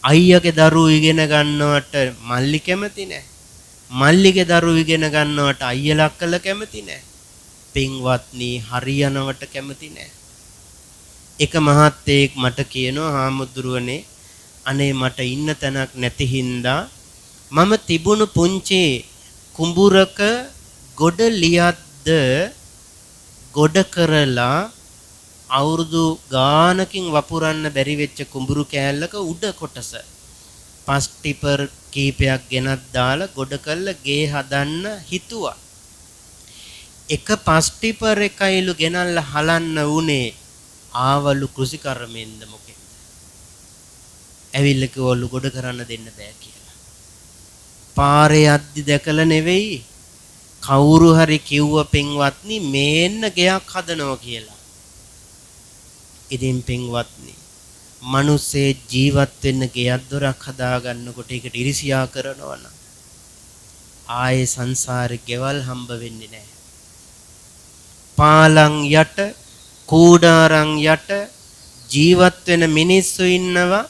අයියාගේ දරුවෝ ඉගෙන ගන්නවට මල්ලි කැමති නැහැ. මල්ලිගේ දරුවෝ ඉගෙන ගන්නවට අයියලා අක්කලා කැමති නැහැ. පින්වත්නි හරියනවට කැමති නැහැ. එක මහත්තයෙක් මට කියනවා හාමුදුරුවනේ අනේ මට ඉන්න තැනක් නැති හින්දා මම තිබුණු පුංචි කුඹුරක ගොඩ ලියද්ද ගොඩ කරලා අවුරුදු ගානකින් වපුරන්න බැරි වෙච්ච කුඹුරු කෑල්ලක උඩ කොටස පස් ටිපර් කීපයක් ගෙනත් දාලා ගොඩ කරලා ගේ හදන්න හිතුවා. එක පස් ටිපර් එකයිලු ගෙනල්ලා හලන්න උනේ ආවලු කෘෂිකර්මෙන්ද මොකෙන්ද? ඇවිල්ලා කිව්වලු ගොඩ කරන්න දෙන්න බෑ කියලා. පාරේ යද්දි දැකලා නෙවෙයි කවුරු හරි කිව්ව පින්වත්නි මේන්න ගෙයක් හදනවා කියලා. ඉතින් පින්වත්නි මිනිස්සේ ජීවත් වෙන්න ගෙයක් දොරක් හදාගන්නකොට ඒකට ඉරිසියා කරනවා නම් ආයේ සංසාරේ ගෙවල් හම්බ වෙන්නේ නැහැ. පාලං යට කූඩාරං යට ජීවත් වෙන මිනිස්සු ඉන්නවා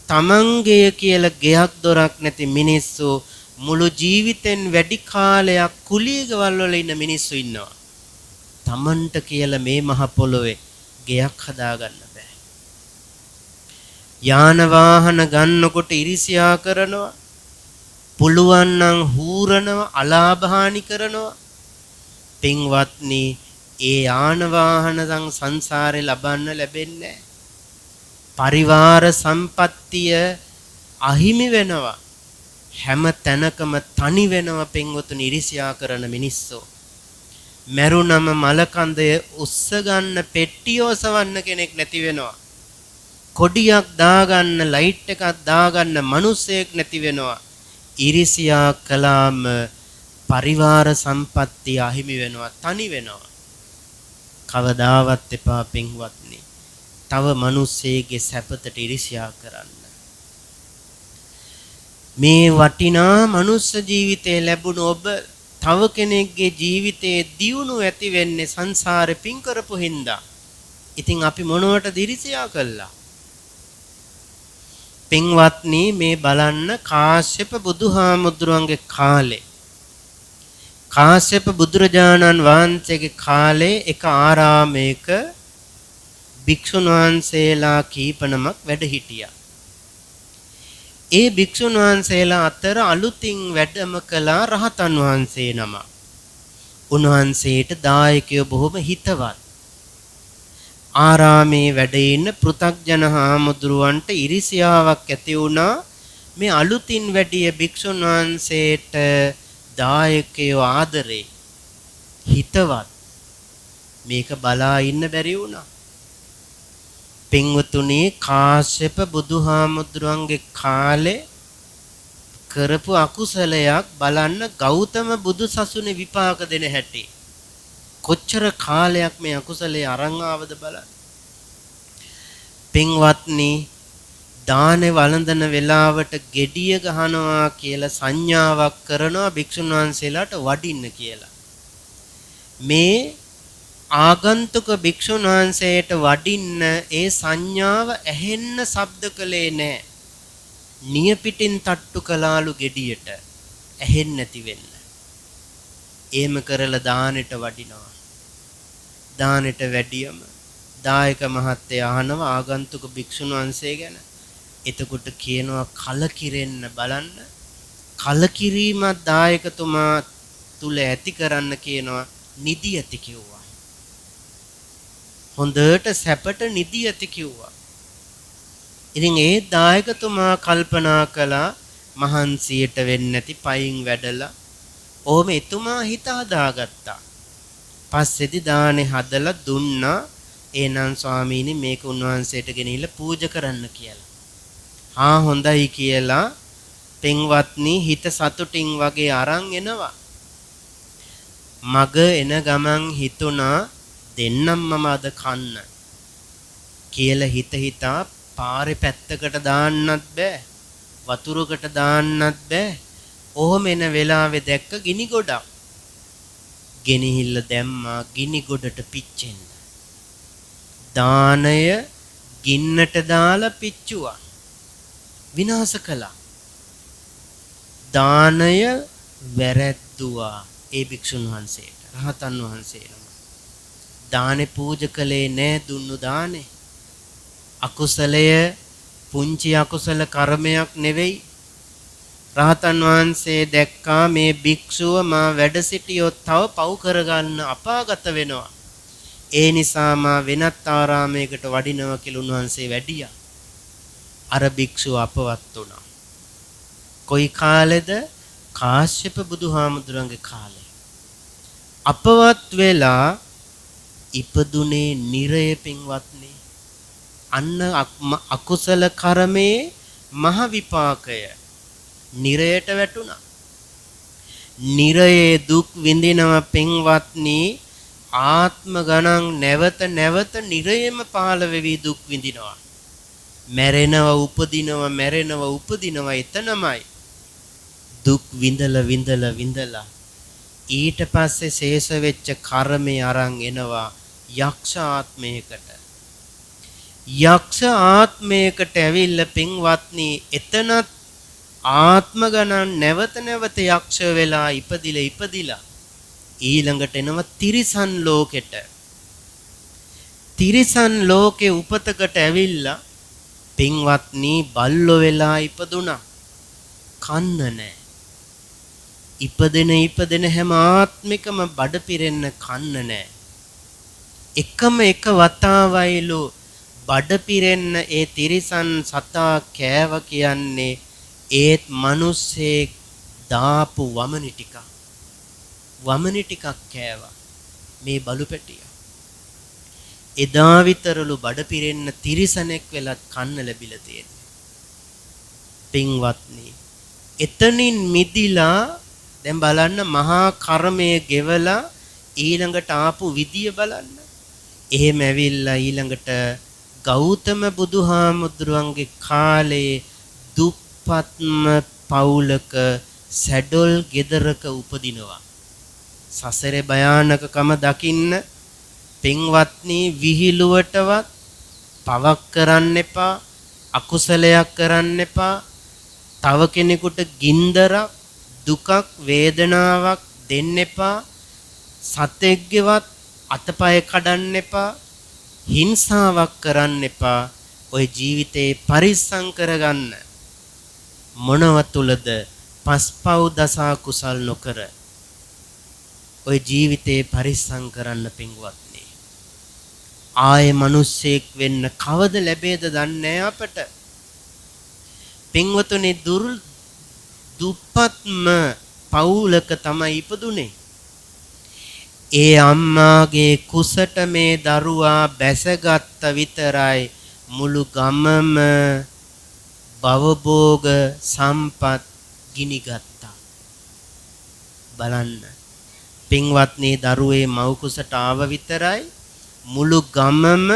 තමන්ගේ කියලා ගෙයක් දොරක් නැති මිනිස්සු මුළු ජීවිතෙන් වැඩි කාලයක් කුලී ගෙවල් වල ඉන්න මිනිස්සු ඉන්නවා. තමන්ට කියලා මේ මහ පොළොවේ ගෙයක් හදාගන්න බෑ. යාන වාහන ගන්නකොට ඉරිසියා කරනවා. පුළුවන් නම් හූරනවා, අලාභහානි කරනවා. පින්වත්නි ඒ යාන වාහන සංසාරේ ලබන්න ලැබෙන්නේ නැහැ. පරිවාර සම්පත්තිය අහිමි වෙනවා. හැම තැනකම තනි වෙනවා පින්වතුනි ඉරිසියා කරන මිනිස්සු. මරුණම මලකඳය උස්ස ගන්න පෙට්ටිය ඔසවන්න කෙනෙක් නැති වෙනවා. කොඩියක් දාගන්න ලයිට් එකක් දාගන්න මිනිසෙක් නැති වෙනවා. ඉරිසියා කළාම පරිවාර සම්පත්තිය අහිමි වෙනවා, තනි වෙනවා. කවදාවත් එපා පින්වත්නි තව මිනිස්සෙගේ සැපතට ඉරිසියා කරන්න. මේ වටිනා මනුස්ස ජීවිතය ලැබුණ ඔබ තව කෙනෙක්ගේ ජීවිතයේ දියුණු ඇති වෙන්නේ සංසාරේ පින් කරපු හින්දා. ඉතින් අපි මොනවට දිරිසියා කළා? පින්වත්නි මේ බලන්න කාශ්‍යප බුදුහාමුදුරන්ගේ කාලේ කාශ්‍යප බුදුරජාණන් වහන්සේගේ කාලේ එක ආරාමයක භික්ෂුන් වහන්සේලා කීපනමක් වැඩ හිටියා. ඒ භික්ෂුන් වහන්සේලා අතර අලුතින් වැඩම කළා රහතන් වහන්සේ නම. උන්වහන්සේට දායකයෝ බොහොම හිතවත්. ආරාමේ වැඩ ඉන්න පෘථග්ජන හාමුදුරුවන්ට ඉරිසියාවක් ඇති වුණා මේ අලුතින් වැඩිය භික්ෂුන් වහන්සේට දායකයෝ ආදරේ හිතවත් මේක බලා ඉන්න බැරි වුණා. පින්වතුනි කාශ්‍යප බුදුහාමුදුරන්ගේ කාලේ කරපු අකුසලයක් බලන්න ගෞතම බුදු සසුනේ විපාක දෙන හැටි. කොච්චර කාලයක් මේ අකුසලේ අරන් ආවද බලන්න. පින්වත්නි දානේ වළඳන වෙලාවට gediya ගහනවා කියලා සංඥාවක් කරනවා භික්ෂුන් වහන්සේලාට වඩින්න කියලා. මේ ආගන්තුක භික්ෂුන් වහන්සේට වඩින්න ඒ සංඥාව ඇහෙන්න ශබ්ද කළේ නැහැ. නියපිටින් තට්ටු කළාලු gediයට ඇහෙන්නේ නැති වෙන්න. එහෙම කරලා දානෙට වඩිනවා. දානෙට වැඩියම දායක මහත්තයා අහනවා ආගන්තුක භික්ෂුන් වහන්සේ ගැන. එතකොට කියනවා කලකිරෙන්න බලන්න. කලකිරීමක් දායකතුමා තුල ඇති කරන්න කියනවා නිදි ඇති කිව්වා. හොඳට සැපට නිදි ඇති කිව්වා. ඉතින් ඒ දායකතුමා කල්පනා කළා මහන්සියට වෙන්නේ නැති පයින් වැඩලා ඕම එතුමා හිත හදාගත්තා. පස්සේදී දානේ හදලා දුන්නා. එහෙනම් ස්වාමීනි මේක උන්වහන්සේට ගෙනිහිල්ලා පූජා කරන්න කියලා. හොඳයි කියලා පින්වත්නි හිත සතුටින් වගේ අරන් එනවා. මග එන ගමන් හිතුණා දෙන්නම් මම අද කන්න කියලා හිතා පාරේ පැත්තකට දාන්නත් බෑ වතුරකට දාන්නත් බෑ. ඔහොම එන වෙලාවේ දැක්ක ගිනි ගොඩක්. ගෙනහිල්ල දැම්මා ගිනි ගොඩට පිච්චෙන්න. දානය ගින්නට දාලා පිච්චුවා. විනාශ කළා. දානය වැරැද්දුවා ඒ භික්ෂුන් වහන්සේට. රහතන් වහන්සේ නම. දානේ පූජා කළේ නෑ දුන්නු දානේ. අකුසලය පුංචි අකුසල කර්මයක් නෙවෙයි. රහතන් වහන්සේ දැක්කා මේ භික්ෂුව මා වැඩ සිටියොත් තව පව් කරගන්න අපාගත වෙනවා. ඒ නිසා මා වෙනත් ආරාමයකට වඩිනවා කියලා උන්වහන්සේ වැඩියා. අර භික්ෂුව අපවත් වුණා. කොයි කාලෙද? කාශ්‍යප බුදුහාමුදුරන්ගේ කාලේ. අපවත් වෙලා ඉපදුනේ නිරය පින්වත්නි. අන්න අකුසල කර්මයේ මහ විපාකය නිරයට වැටුණා. නිරයේ දුක් විඳිනව පින්වත්නි ආත්ම ගණන් නැවත නැවත නිරයෙම පහළ වෙවි දුක් විඳිනවා. මැරෙනවා උපදිනවා මැරෙනවා උපදිනවා එතනමයි. දුක් විඳලා ඊට පස්සේ ශේෂ වෙච්ච කර්මේ අරන් එනවා යක්ෂ ආත්මයකට. යක්ෂ ආත්මයකට ඇවිල්ලා පින්වත්නි එතනත් ආත්ම ගණන් නැවත නැවත යක්ෂ වෙලා ඉපදිලා ඊළඟට එනවා තිරිසන් ලෝකෙට. තිරිසන් ලෝකේ උපතකට ඇවිල්ලා පින්වත්නි බල්ලෝ වෙලා ඉපදුනා. කන්න නැහැ. ඉපදෙන හැම ආත්මිකම බඩ පිරෙන්න කන්න නැහැ. එකම එක වතාවයිලු බඩ පිරෙන්න ඒ තිරිසන් සතා කෑව කියන්නේ ඒත් මිනිස්සේ දාපු වමනි ටිකක් කෑවා මේ බලු පැටිය. එදා විතරලු බඩ පිරෙන්න තිරිසනෙක් වෙලත් කන්න ලැබිලා තියෙන්නේ. පින්වත්නි එතනින් මිදිලා දැන් බලන්න මහා කර්මයේ ගෙවලා ඊළඟට ආපු විදිය බලන්න. එහෙම ඇවිල්ලා ඊළඟට ගෞතම බුදුහාමුදුරන්ගේ කාලේ දුප්පත්ම පවුලක සැඩොල් ගෙදරක උපදිනවා. සසරේ භයානකකම දකින්න පින්වත්නි විහිළුවටවත් පවක් කරන්න එපා, අකුසලයක් කරන්න එපා. තව කෙනෙකුට ගින්දරක්, දුකක්, වේදනාවක් දෙන්න එපා. සතෙක්ගේවත් අතපය කඩන්න එපා. හිංසාවක් කරන්න එපා. ඔය ජීවිතේ පරිස්සම් කරගන්න. මොනව තුලද? පස්පව් දසා කුසල් නොකර ඔය ජීවිතේ පරිස්සම් කරන්න පින්වත්නි. ආයේ මිනිස්සෙක් වෙන්න කවද ලැබෙද දන්නේ අපට. පින්වතුනි දුප්පත්ම පවුලක තමයි ඉපදුනේ. ඒ අම්මාගේ කුසට මේ දරුවා බැසගත්ත විතරයි මුළු ගමම භවභෝග සම්පත් ගිනිගත්තා. බලන්න පින්වත්නි දරුවේ මව් කුසට ආව විතරයි මුළු ගමම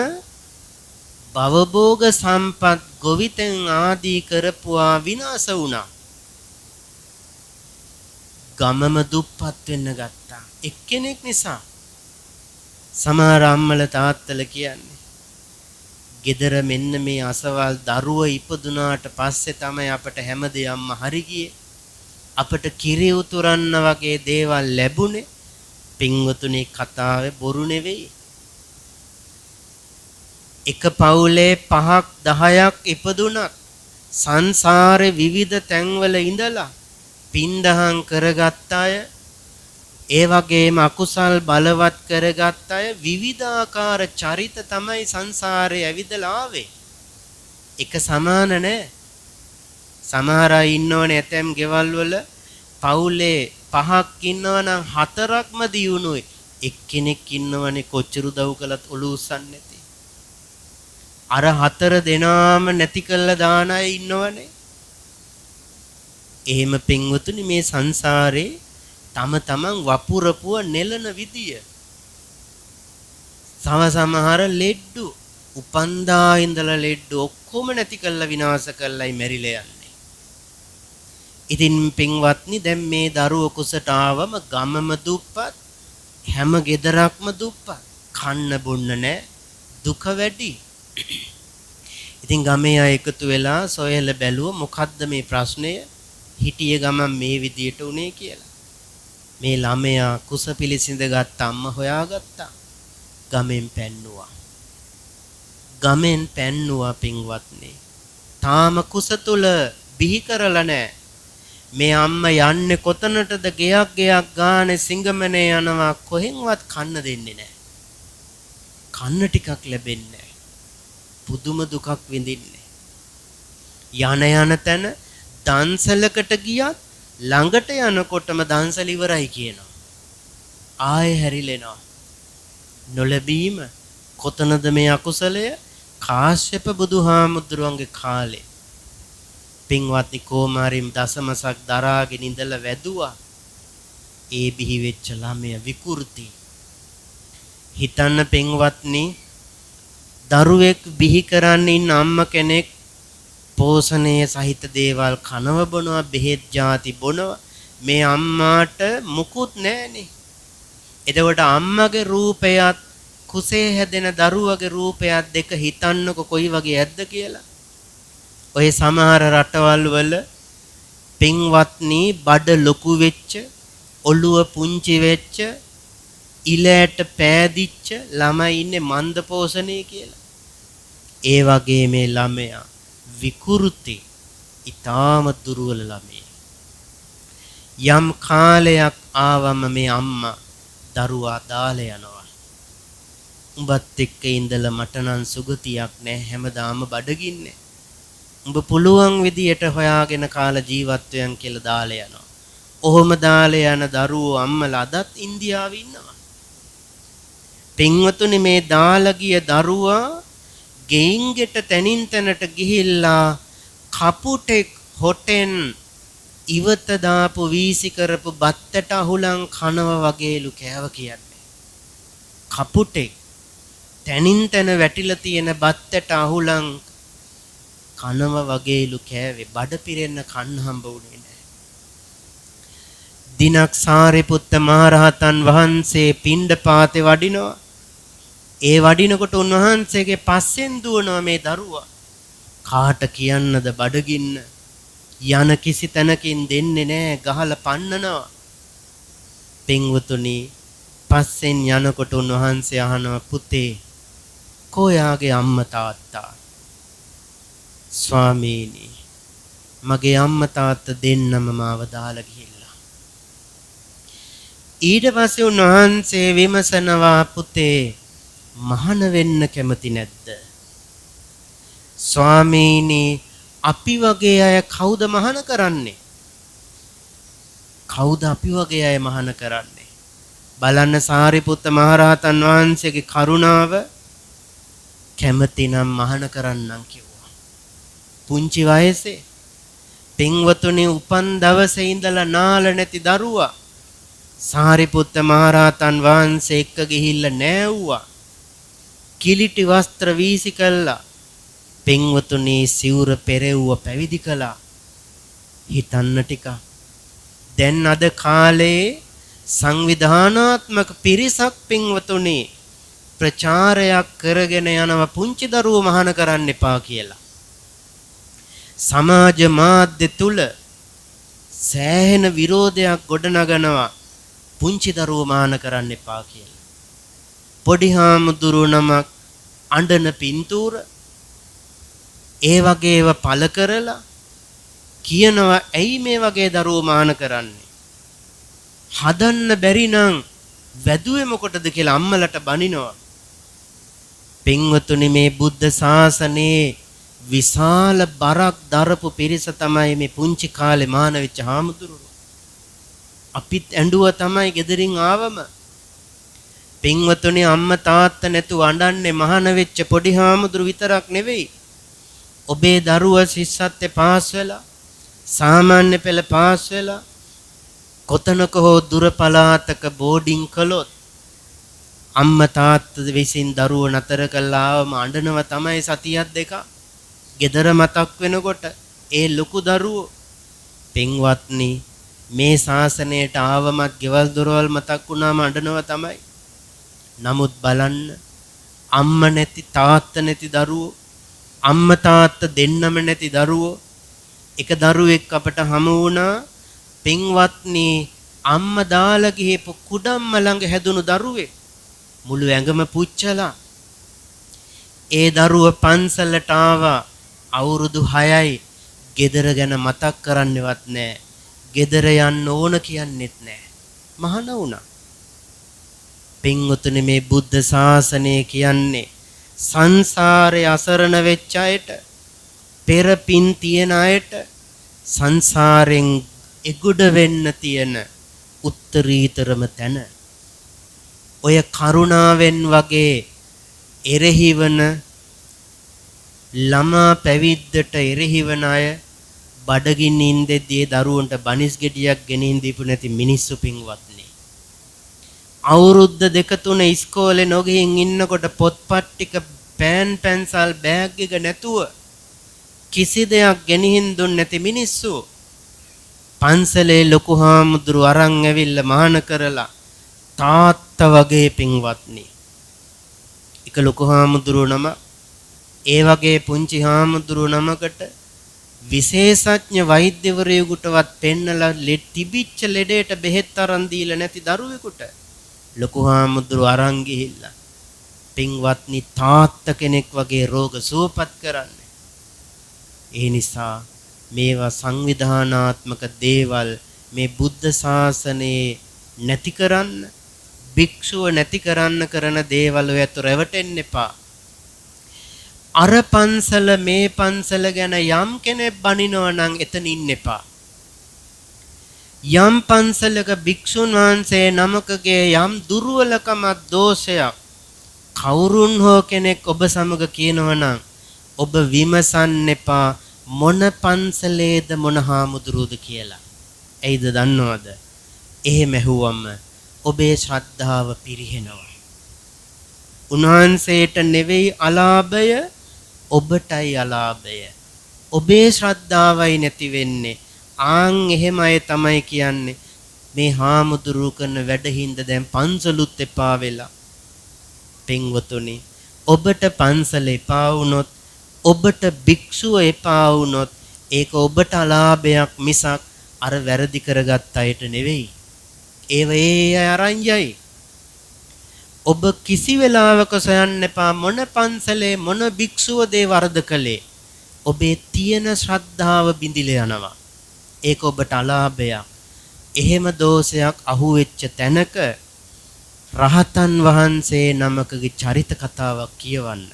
භවභෝග සම්පත් ගොවිතැන් ආදී කරපුවා විනාශ වුණා. ගමම දුප්පත් වෙන්න ගත්තා. එක්කෙනෙක් නිසා. සමහර අම්මල තාත්තල කියන්නේ ගෙදර මෙන්න මේ අසවල් දරුව ඉපදුනාට පස්සේ තමයි අපට හැමදේම හරි ගියේ. අපට කිරි උතුරන්න වගේ දේවල් ලැබුණේ. පින්වතුනි කතාවේ බොරු නෙවෙයි. එක පවුලේ 5ක් 10ක් ඉපදුනත් සංසාරේ විවිධ තැන්වල ඉඳලා පින්දහම් කරගත් අය, ඒ වගේම අකුසල් බලවත් කරගත් අය විවිධාකාර චරිත තමයි සංසාරේ ඇවිදලා ආවේ. එක සමාන නැහැ. සමහර අය ඉන්නවනේ ඇතැම් ගෙවල් වල පවුලේ 5ක් ඉන්නවනම් 4ක්ම දියුණුයි. එක්කෙනෙක් ඉන්නවනේ කොච්චර උදව් කළත් ඔලු උස්සන්නේ නැති. අර 4 දෙනාම නැති කළා දාන අය ඉන්නවනේ. එහෙම පින්වතුනි මේ සංසාරේ තම තමන් වපුරපුව නෙලන විදිය. සමහර ලෙඩ්ඩු උපන්දා ඉඳලා ලෙඩ්ඩු ඔක්කොම නැති කළා විනාශ කළායි මැරිලා යන්නේ. ඉතින් පින්වත්නි දැන් මේ දරුව කුසට ආවම ගමම දුප්පත්, හැම ගෙදරක්ම දුප්පත්. කන්න බොන්න නැහැ, දුක වැඩි. ඉතින් ගමේ අය එකතු වෙලා සොයලා බැලුවා මොකද්ද මේ ප්‍රශ්නය? හිටිය ගමන් මේ විදියට උනේ කියලා. මේ ළමයා කුස පිළිසිඳ ගත්ත අම්මා හොයාගත්තා. ගමෙන් පැන්නුවා. ගමෙන් පැන්නුවා පින්වත්නි. තාම කුස තුල බිහි කරලා නැහැ. මේ අම්මා යන්නේ කොතනටද? ගෙයක් ගානේ සිංගමනේ යනවා. කොහෙන්වත් කන්න දෙන්නේ නැහැ. කන්න ටිකක් ලැබෙන්නේ නැහැ. පුදුම දුකක් විඳින්නේ. යන තැන දන්සලකට ගියත් ළඟට යනකොටම දන්සල ඉවරයි කියනවා. ආයෙ හැරිලෙනවා. නොලැබීම කොතනද මේ අකුසලය? කාශ්‍යප බුදුහාමුදුරුවන්ගේ කාලේ. පින්වත්නි කොමාරිම් දසමසක් දරාගෙන ඉඳලා වැදුවා. ඒ බිහි වෙච්ච ළමයා විකෘති. හිතන්න පින්වත්නි දරුවෙක් බිහි කරන්න ඉන්න අම්මා කෙනෙක් පෝෂණයේ සහිත දේවල් කනව බොනවා, බෙහෙත් ಜಾති බොනවා. මේ අම්මාට මුකුත් නැහනේ. එතකොට අම්මගේ රූපයත් කුසේ හැදෙන දරුවගේ රූපයත් දෙක හිතන්නකො කොයි වගේ ඇද්ද කියලා. ඔය සමහර රටවල් වල පින්වත්නි බඩ ලොකු වෙච්ච, ඔළුව පුංචි වෙච්ච, ඉලයට පෑදිච්ච ළමයි ඉන්නේ මන්ද පෝෂණේ කියලා. ඒ වගේ මේ ළමයා විකෘති, ඊටාම දුර්වල ළමයි. යම් කාලයක් ආවම මේ අම්මා දරුවා දාලා යනවා. උඹත් එක්ක ඉඳලා මට නම් සුගතියක් නැහැ, හැමදාම බඩගින්නේ. උඹ පුළුවන් විදියට හොයාගෙන කාලා ජීවත් වෙයන් කියලා දාලා යනවා. ඔහොම දාලා යන දරුවෝ අම්මලා අදත් ඉන්දියාවේ ඉන්නවා. පින්වතුනි මේ දාලා ගිය දරුවා ගෙයින් ගෙට තනින් තැනට ගිහිල්ලා කපුටෙක් හොටෙන් ඉවත දාපු වීසි කරපු බත්තට අහුලන් කනව වගේලු කෑව කියන්නේ. කපුටෙක් තනින් තැන වැටිලා තියෙන බත්තට අහුලන් කනව වගේලු කෑවේ. බඩ පිරෙන්න කන්න හම්බ වුණේ නැහැ. දිනක් සාරිපුත්ත මහරහතන් වහන්සේ පිණ්ඩපාතේ වඩිනවා. ඒ වඩිනකොට උන්වහන්සේගේ පස්සෙන් දුවනවා මේ දරුවා. කාට කියන්නද බඩගින්න? යන කිසි තැනකින් දෙන්නේ නැහැ, ගහලා පන්නනවා. පින්වතුනි, පස්සෙන් යනකොට උන්වහන්සේ අහනවා, පුතේ කොයාගේ අම්මා තාත්තා? ස්වාමීනි, මගේ අම්මා තාත්තා දෙන්නම මාව දාලා ගිහිල්ලා. ඊට පස්සේ උන්වහන්සේ විමසනවා, පුතේ මහාන වෙන්න කැමති නැද්ද? ස්වාමීනි, අපි වගේ අය කවුද මහාන කරන්නේ? කවුද අපි වගේ අය මහාන කරන්නේ? බලන්න සාරිපුත්ත මහරහතන් වහන්සේගේ කරුණාව. කැමතිනම් මහාන කරන්නම් කිව්වා. පුංචි වයසේ පින්වතුනි, උපන් දවසේ ඉඳලා නාල නැති දරුවා සාරිපුත්ත මහරහතන් වහන්සේ එක්ක ගිහිල්ලා නෑවුවා. කිලිටි වස්ත්‍ර වීසි කළා. පින්වතුනි, සිවුර පෙරෙව්ව පැවිදි කළා. හිතන්න ටික. දැන් අද කාලේ සංවිධානාත්මක පිරිසක් පින්වතුනි ප්‍රචාරයක් කරගෙන යනවා පුංචි දරුවෝ මහාන කරන්න එපා කියලා. සමාජ මාධ්‍ය තුල සෑහෙන විරෝධයක් ගොඩනගනවා පුංචි දරුවෝ මහාන කරන්න එපා කියලා. පොඩි හාමුදුරුවෝ නමක් අඬන පින්තූර ඒ වගේව පළ කරලා කියනවා, ඇයි මේ වගේ දරුවෝ මහාන කරන්නේ? හදන්න බැරි නම් වැදුවේ මොකටද කියලා අම්මලට බනිනවා. පින්වතුනි, මේ බුද්ධ ශාසනයේ විශාල බරක් දරපු පිරිස තමයි මේ පුංචි කාලේ මහාන වෙච්ච හාමුදුරුවෝ. අපිත් ඇඬුවා තමයි ගෙදරින් ආවම. පින්වතුනි, අම්මා තාත්තා නැතුව අඬන්නේ මහාන වෙච්ච පොඩි හාමුදුරු විතරක් නෙවෙයි. ඔබේ දරුවා ශිෂ්‍යත්වයේ පාස් වෙලා, සාමාන්‍ය පෙළ පාස් වෙලා, කොතනක හෝ දුර පළාතක බෝඩින් කළොත් අම්මා තාත්තා විසින් දරුවෝ නතර කළා ආවම අඬනවා තමයි සතියක් දෙක. ගෙදර මතක් වෙනකොට ඒ ලොකු දරුවෝ. පින්වත්නි, මේ ශාසනයට ආවමත් ගෙවල් දොරවල් මතක් වුණාම අඬනවා තමයි. නමුත් බලන්න, අම්මා නැති තාත්තා නැති දරුවෝ, අම්මා තාත්තා දෙන්නම නැති දරුවෝ. එක දරුවෙක් අපට හමු වුණා. පින්වත්නි, අම්මා දාලා ගිහපු කුඩම්ම ළඟ හැදුණු දරුවෙක්. මුළු ඇඟම පුච්චලා. ඒ දරුව පන්සලට ආවා. අවුරුදු 6යි. ගෙදර ගැන මතක් කරන්නේවත් නැහැ. ගෙදර යන්න ඕන කියන්නෙත් නැහැ. මහාන වුණා. පින්වතුනි, මේ බුද්ධ ශාසනය කියන්නේ සංසාරේ අසරණ වෙච්ච අයට, පෙර පින් තියන අයට සංසාරෙන් එගොඩ වෙන්න තියෙන උත්තරීතරම තැන. ඔය කරුණාවෙන් වගේ එරෙහිවන ළමා පැවිද්දට එරෙහිවන අය බඩගින්න ඉඳෙද්දී දරුවන්ට බනිස් ගෙඩියක් ගෙනින් දීපු නැති මිනිස්සු පින්වත්නි. අවුරුද්ද දෙක තුන ඉස්කෝලේ නොගිහින් ඉන්නකොට පොත්පත් ටික පෑන් පැන්සල් බෑග් එක නැතුව කිසි දෙයක් ගෙනිහින් දුන්නේ නැති මිනිස්සු පන්සලේ ලොකු හාමුදුරු අරන් ඇවිල්ලා මහාන කරලා තාත්තා වගේ පින්වත්නි. එක ලොකු හාමුදුරු නම ඒ වගේ පුංචි හාමුදුරු නමකට විශේෂඥ වෛද්‍යවරයෙකුටවත් පෙන්නලා තිබිච්ච ලෙඩේට බෙහෙත් අරන් දීලා නැති දරුවෙකුට ලොකු හාමුදුරු අරන් ගිහිල්ලා පින්වත්නි තාත්තා කෙනෙක් වගේ රෝග සුවපත් කරන්නේ. ඒ නිසා මේවා සංවිධානාත්මක දේවල් මේ බුද්ධ ශාසනයේ නැති කරන්න, භික්ෂුව නැති කරන්න කරන දේවල් ඔයත් රැවටෙන්න එපා. අර පන්සල මේ පන්සල ගැන යම් කෙනෙක් බනිනවා නම් එතන ඉන්න එපා. යම් පන්සලක භික්ෂුන් වහන්සේ නමකගේ යම් දුර්වලකමක් දෝෂයක් කවුරුන් හෝ කෙනෙක් ඔබ සමග කියනවා නම් ඔබ විමසන්න එපා මොන පන්සලේද මොන හාමුදුරුවෝද කියලා. ඇයිද දන්නවද? එහෙම ඇහුවම ඔබේ ශ්‍රද්ධාව පිරිහෙනවා. උන්වහන්සේට නෙවෙයි අලාභය, ඔබටයි අලාභය. ඔබේ ශ්‍රද්ධාවයි නැති වෙන්නේ. ආන් එහෙම අය තමයි කියන්නේ මේ හාමුදුරු කරන වැඩහිඳ දැන් පන්සලුත් එපා වෙලා. පින්වතුනි, ඔබට පන්සල එපා වුණොත්, ඔබට භික්ෂුව එපා වුණොත් ඒක ඔබට අලාභයක් මිසක් අර වැරදි කරගත් අයට නෙවෙයි. ඒව ඒ අරන් යයි. ඔබ කිසි වෙලාවක සොයන්න එපා මොන පන්සලේ මොන භික්ෂුවද වරද කළේ. ඔබේ තියෙන ශ්‍රද්ධාව බිඳිලා යනවා. ඒක ඔබට අලාභයක්. එහෙම දෝෂයක් අහුවෙච්ච තැනක රහතන් වහන්සේ නමකගේ චරිත කතාවක් කියවන්න.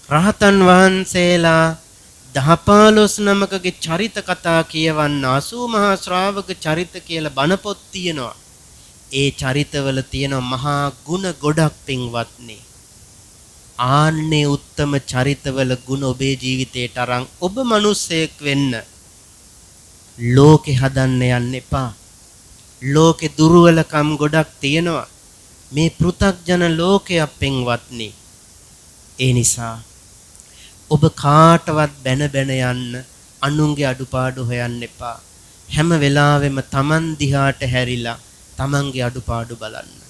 රහතන් වහන්සේලා 10-15 නමකගේ චරිත කතා කියවන්න 80 මහා ශ්‍රාවක චරිත කියලා බණ පොත් තියෙනවා. ඒ චරිතවල තියෙන මහා ගුණ ගොඩක් පින්වත්නි. ආන්නේ උත්තම චරිතවල ගුණ ඔබේ ජීවිතේට අරන් ඔබ මිනිසෙක් වෙන්න. ලෝකේ හදන්න යන්න එපා. ලෝකේ දුර්වලකම් ගොඩක් තියෙනවා. මේ පෘථග්ජන ලෝකයක් පින්වත්නි. ඒ නිසා ඔබ කාටවත් බැන බැන යන්න අනුන්ගේ අඩුපාඩු හොයන්න එපා. හැම වෙලාවෙම Taman දිහාට හැරිලා Tamanගේ අඩුපාඩු බලන්න.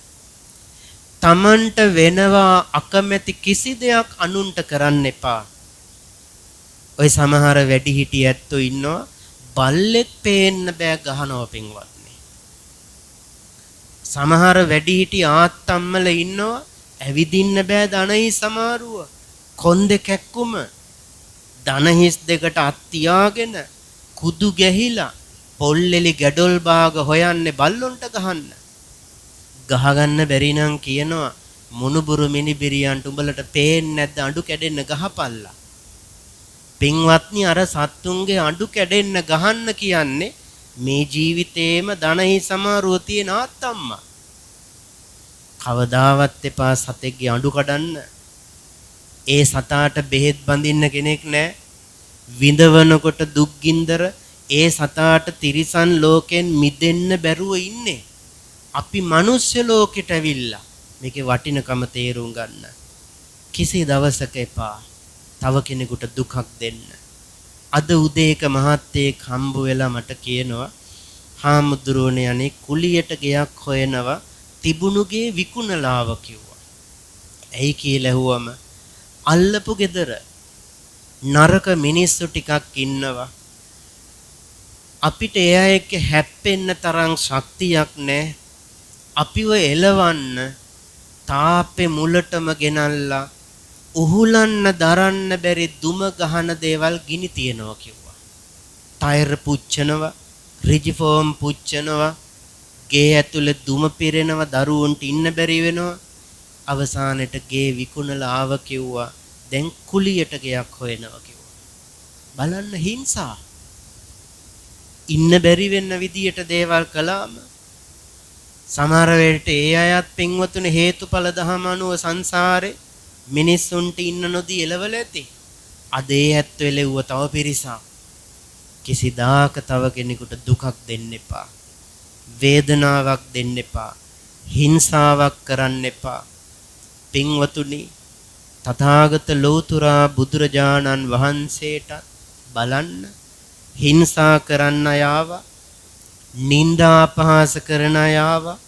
Tamanට වෙනවා අකමැති කිසි දෙයක් අනුන්ට කරන්න එපා. ඔය සමහර වැඩිහිටි ඇත්තෝ ඉන්නවා බල්ලෙක් පේන්න බෑ ගහනවා පින්වත්නි. සමහර වැඩිහිටි ආත්තම්මල ඉන්නවා ඇවිදින්න බෑ ධනයි සමාරුව. කොන්දේ කැක්කුම ධනහිස් දෙකට අත් තියාගෙන කුදු ගැහිලා පොල්ලෙලි ගැඩොල් භාග හොයන්නේ බල්ලොන්ට ගහන්න. ගහගන්න බැරි නම් කියනවා මුණුබුරු මිනිබිරියන්ට උඹලට පේන්නේ නැද්ද අඬු කැඩෙන්න ගහපල්ලා. පින්වත්නි අර සත්තුන්ගේ අඬු කැඩෙන්න ගහන්න කියන්නේ මේ ජීවිතේම ධනහි සමාරුව තියෙන ආත්තම්මා. කවදාවත් එපා සතෙක්ගේ අඬු කඩන්න. ඒ සතාට බෙහෙත් බඳින්න කෙනෙක් නැහැ. විඳවනකොට දුක් ගින්දර ඒ සතාට තිරිසන් ලෝකෙන් මිදෙන්න බැරුව ඉන්නේ. අපි මනුෂ්‍ය ලෝකෙට ඇවිල්ලා මේකේ වටිනකම තේරුම් ගන්න. කිසි දවසක එපා තව කෙනෙකුට දුකක් දෙන්න. අද උදේක මහත්තයෙක් හම්බ වෙලා මට කියනවා හාමුදුරුවනේ අනේ කුලියට ගෙයක් හොයනවා තිබුණුගේ විකුණලාව කිව්වා. ඇයි කියලා ඇහුවම අල්ලපු ගෙදර නරක මිනිස්සු ටිකක් ඉන්නවා. අපිට එයා එක්ක හැප්පෙන්න තරම් ශක්තියක් නැහැ. අපිව එලවන්න තාප්පේ මුලටම ගෙනල්ලා උහුලන්න දරන්න බැරි දුම ගහන දේවල් ගිනි තියනවා කිව්වා. ටයර් පුච්චනවා, රිජිෆෝම් පුච්චනවා, ගේ ඇතුලේ දුම පිරෙනවා, දරුවන්ට ඉන්න බැරි වෙනවා. අවසානෙට ගේ විකුණලා ආව කිව්වා. දැන් කුලියට ගයක් හොයනවා කිව්වා. බලන්න හිංසා. ඉන්න බැරි වෙන්න විදියට දේවල් කළාම සමහර වෙලට ඒ අයත් පින්වතුනේ හේතුඵල දහම අනුව සංසාරේ මිනිස්සුන්ට ඉන්න නොදී එළවල ඇති. අද ඒ ඇත්ත එළෙව්ව තව පිරිසක්. කිසිදාක තව කෙනෙකුට දුකක් දෙන්න එපා. වේදනාවක් දෙන්න එපා. හිංසාවක් කරන්න එපා. පින්වතුනි තථාගත ලෝතුරා බුදුරජාණන් වහන්සේට බලන්න හිංසා කරන්න ආවා, නිന്ദා අපහාස කරන ආවා,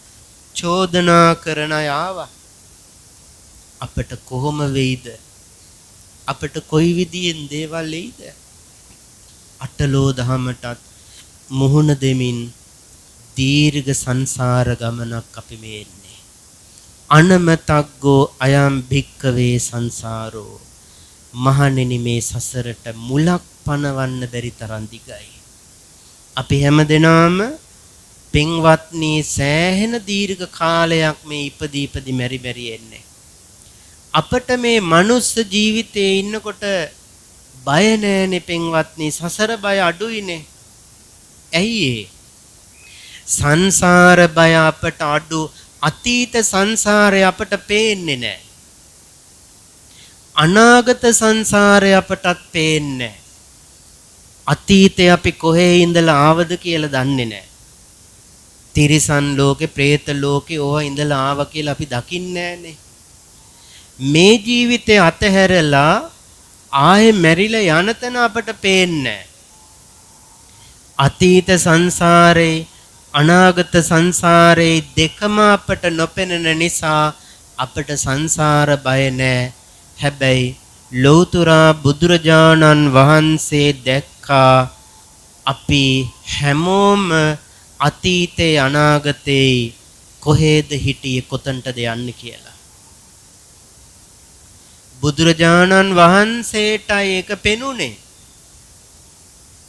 චෝදනා කරන ආවා. අපට කොහොම වෙයිද? අපට කොයි විදියෙන් දේවල් එයිද? අටලෝ දහමටත් මුහුණ දෙමින් දීර්ඝ සංසාර ගමනක් අපි මේ එන්නේ. අනමතග්ගෝ අයම් භික්කවේ සංසාරෝ. මහණෙනි මේ සසරට මුලක් පනවන්න බැරි තරම් දිගයි. අපි හැමදෙනාම පින්වත්නි සෑහෙන දීර්ඝ කාලයක් මේ ඉපදි මෙරි එන්නේ. අපට මේ මනුස්ස ජීවිතේ ඉන්නකොට බය නැහැනේ පින්වත්නි, සසර බය අඩුයිනේ. ඇයි ඒ? සංසාර බය අපට අඩු, අතීත සංසාරය අපට පේන්නේ නැහැ. අනාගත සංසාරය අපටත් පේන්නේ නැහැ. අතීතේ අපි කොහේ ඉඳලා ආවද කියලා දන්නේ නැහැ. තිරිසන් ලෝකේ, പ്രേත ලෝකේ ඕවා ඉඳලා ආවා කියලා අපි දකින්නේ නැහනේ. මේ ජීවිතේ අතහැරලා ආයේ මැරිලා යන තැන අපට පේන්නේ අතීත සංසාරේ අනාගත සංසාරේ දෙකම අපට නොපෙනෙන නිසා අපට සංසාර බය නැහැ. හැබැයි ලෞතුරා බුදුරජාණන් වහන්සේ දැක්කා අපි හැමෝම අතීතේ අනාගතේ කොහෙද හිටියේ කොතනටද යන්නේ කියලා. බුදුරජාණන් වහන්සේටයි ඒක පෙනුනේ.